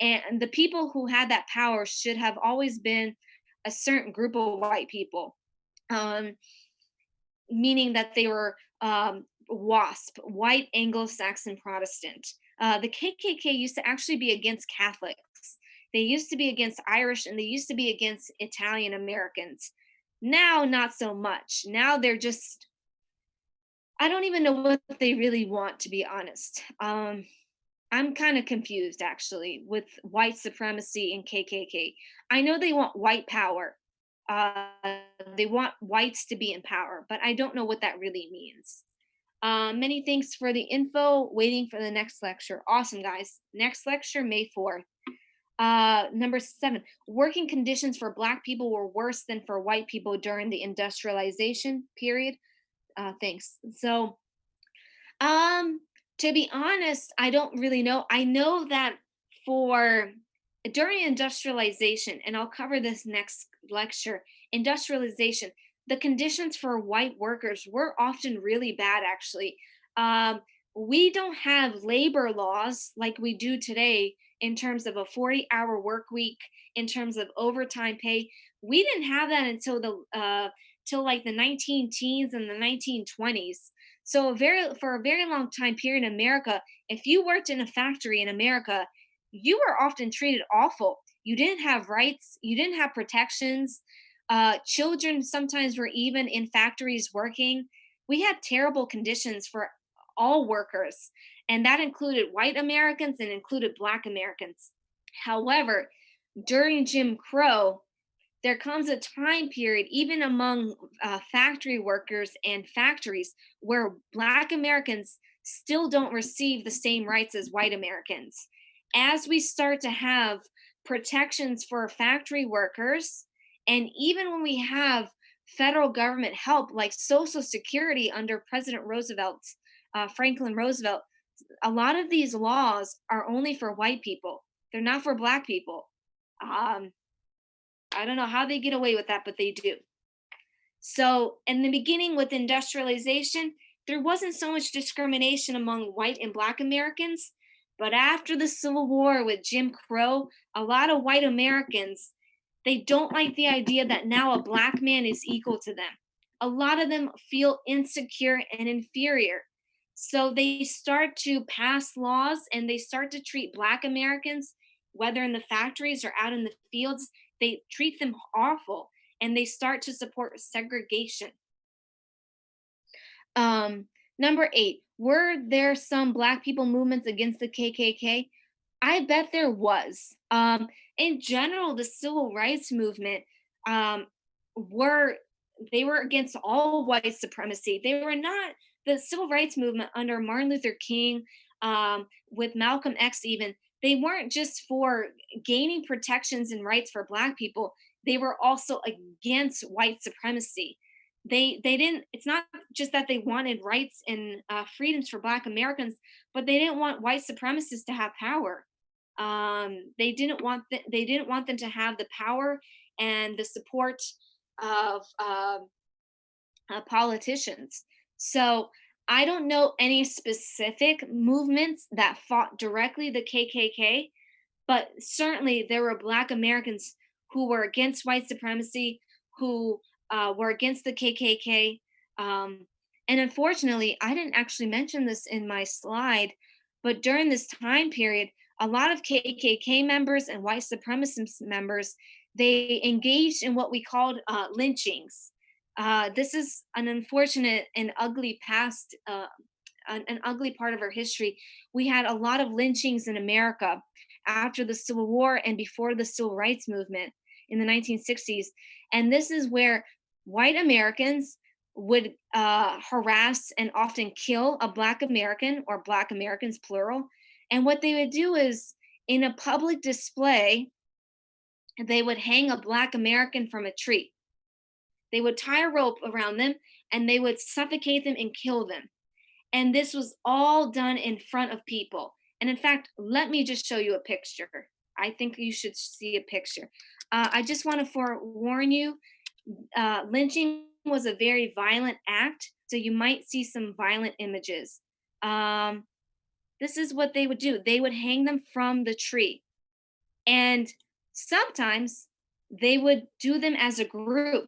A: and the people who had that power should have always been a certain group of white people, um, meaning that they were WASP, white Anglo-Saxon Protestant. The KKK used to actually be against Catholics. They used to be against Irish, and they used to be against Italian Americans. Now, not so much. Now they're just, I don't even know what they really want, to be honest. I'm kind of confused actually with white supremacy and KKK. I know they want white power. Uh, they want whites to be in power, but I don't know what that really means. Many thanks for the info. Waiting for the next lecture. Awesome, guys. Next lecture, May 4th. Number 7. Working conditions for Black people were worse than for white people during the industrialization period. Thanks. So, um, to be honest, I don't really know. I know that for during industrialization, and I'll cover this next lecture, industrialization, the conditions for white workers were often really bad, actually. Um, we don't have labor laws like we do today in terms of a 40-hour work week, in terms of overtime pay. We didn't have that until till like the 19 teens and the 1920s. So for a very long time period in America, if you worked in a factory in America, you were often treated awful. You didn't have rights, you didn't have protections. Children sometimes were even in factories working. We had terrible conditions for all workers, and that included white Americans and included Black Americans. However, during Jim Crow, there comes a time period, even among factory workers and factories, where Black Americans still don't receive the same rights as white Americans. As we start to have protections for factory workers, and even when we have federal government help like Social Security under President Roosevelt's Franklin Roosevelt, a lot of these laws are only for white people. They're not for Black people. Um, I don't know how they get away with that, but they do. So, in the beginning with industrialization, there wasn't so much discrimination among white and Black Americans. But after the Civil War with Jim Crow, a lot of white Americans, they don't like the idea that now a Black man is equal to them. A lot of them feel insecure and inferior. So they start to pass laws and they start to treat Black Americans, whether in the factories or out in the fields, they treat them awful and they start to support segregation. Um, Number 8, were there some Black people movements against the KKK? I bet there was. In general, the civil rights movement um, were they were against all white supremacy. They were not the civil rights movement under Martin Luther King, with Malcolm X. Even they weren't just for gaining protections and rights for Black people. They were also against white supremacy. They didn't. It's not just that they wanted rights and freedoms for Black Americans, but they didn't want white supremacists to have power. They didn't want them to have the power and the support of politicians. So I don't know any specific movements that fought directly the KKK, but certainly there were Black Americans who were against white supremacy, who were against the KKK. Um, and unfortunately, I didn't actually mention this in my slide, but during this time period, a lot of KKK members and white supremacist members, they engaged in what we called lynchings. This is an unfortunate and ugly past, an ugly part of our history. We had a lot of lynchings in America after the Civil War and before the Civil Rights Movement in the 1960s. And this is where white Americans would harass and often kill a Black American or Black Americans, plural. And what they would do is in a public display, they would hang a Black American from a tree. They would tie a rope around them and they would suffocate them and kill them. And this was all done in front of people. And in fact, let me just show you a picture. I think you should see a picture. I just want to forewarn you, lynching was a very violent act, so you might see some violent images. Um, this is what they would do. They would hang them from the tree. And sometimes they would do them as a group,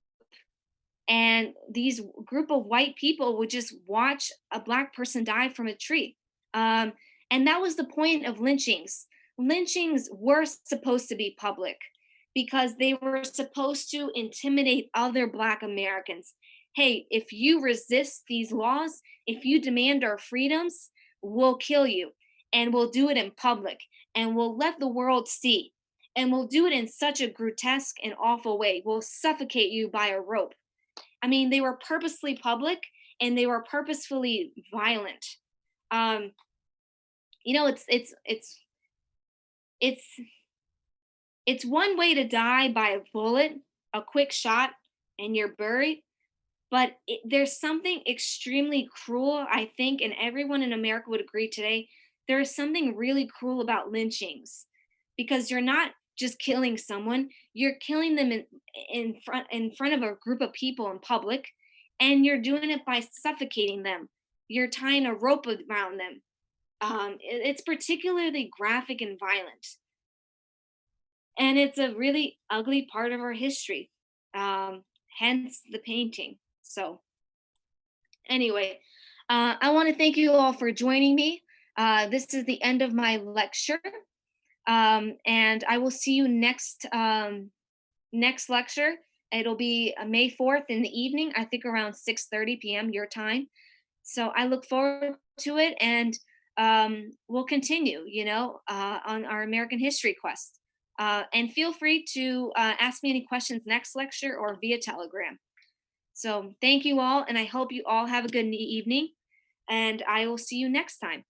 A: and these group of white people would just watch a black person die from a tree. um, and that was the point of lynchings. Lynchings were supposed to be public because they were supposed to intimidate other black Americans. Hey, if you resist these laws, if you demand our freedoms, we'll kill you, and we'll do it in public, and we'll let the world see, and we'll do it in such a grotesque and awful way. We'll suffocate you by a rope. I mean, they were purposely public, and they were purposefully violent. Um, it's it's one way to die by a bullet, a quick shot, and you're buried. But there's something extremely cruel, I think, and everyone in America would agree today. There is something really cruel about lynchings, because you're not just killing someone; you're killing them in front of a group of people in public, and you're doing it by suffocating them. You're tying a rope around them. It's particularly graphic and violent, and it's a really ugly part of our history. Hence the painting. So anyway, I want to thank you all for joining me. This is the end of my lecture, and I will see you next lecture. It'll be May 4th in the evening, I think around 6:30 p.m. your time. So I look forward to it, and we'll continue, on our American history quest. And feel free to ask me any questions next lecture or via Telegram. So thank you all, and I hope you all have a good evening, and I will see you next time.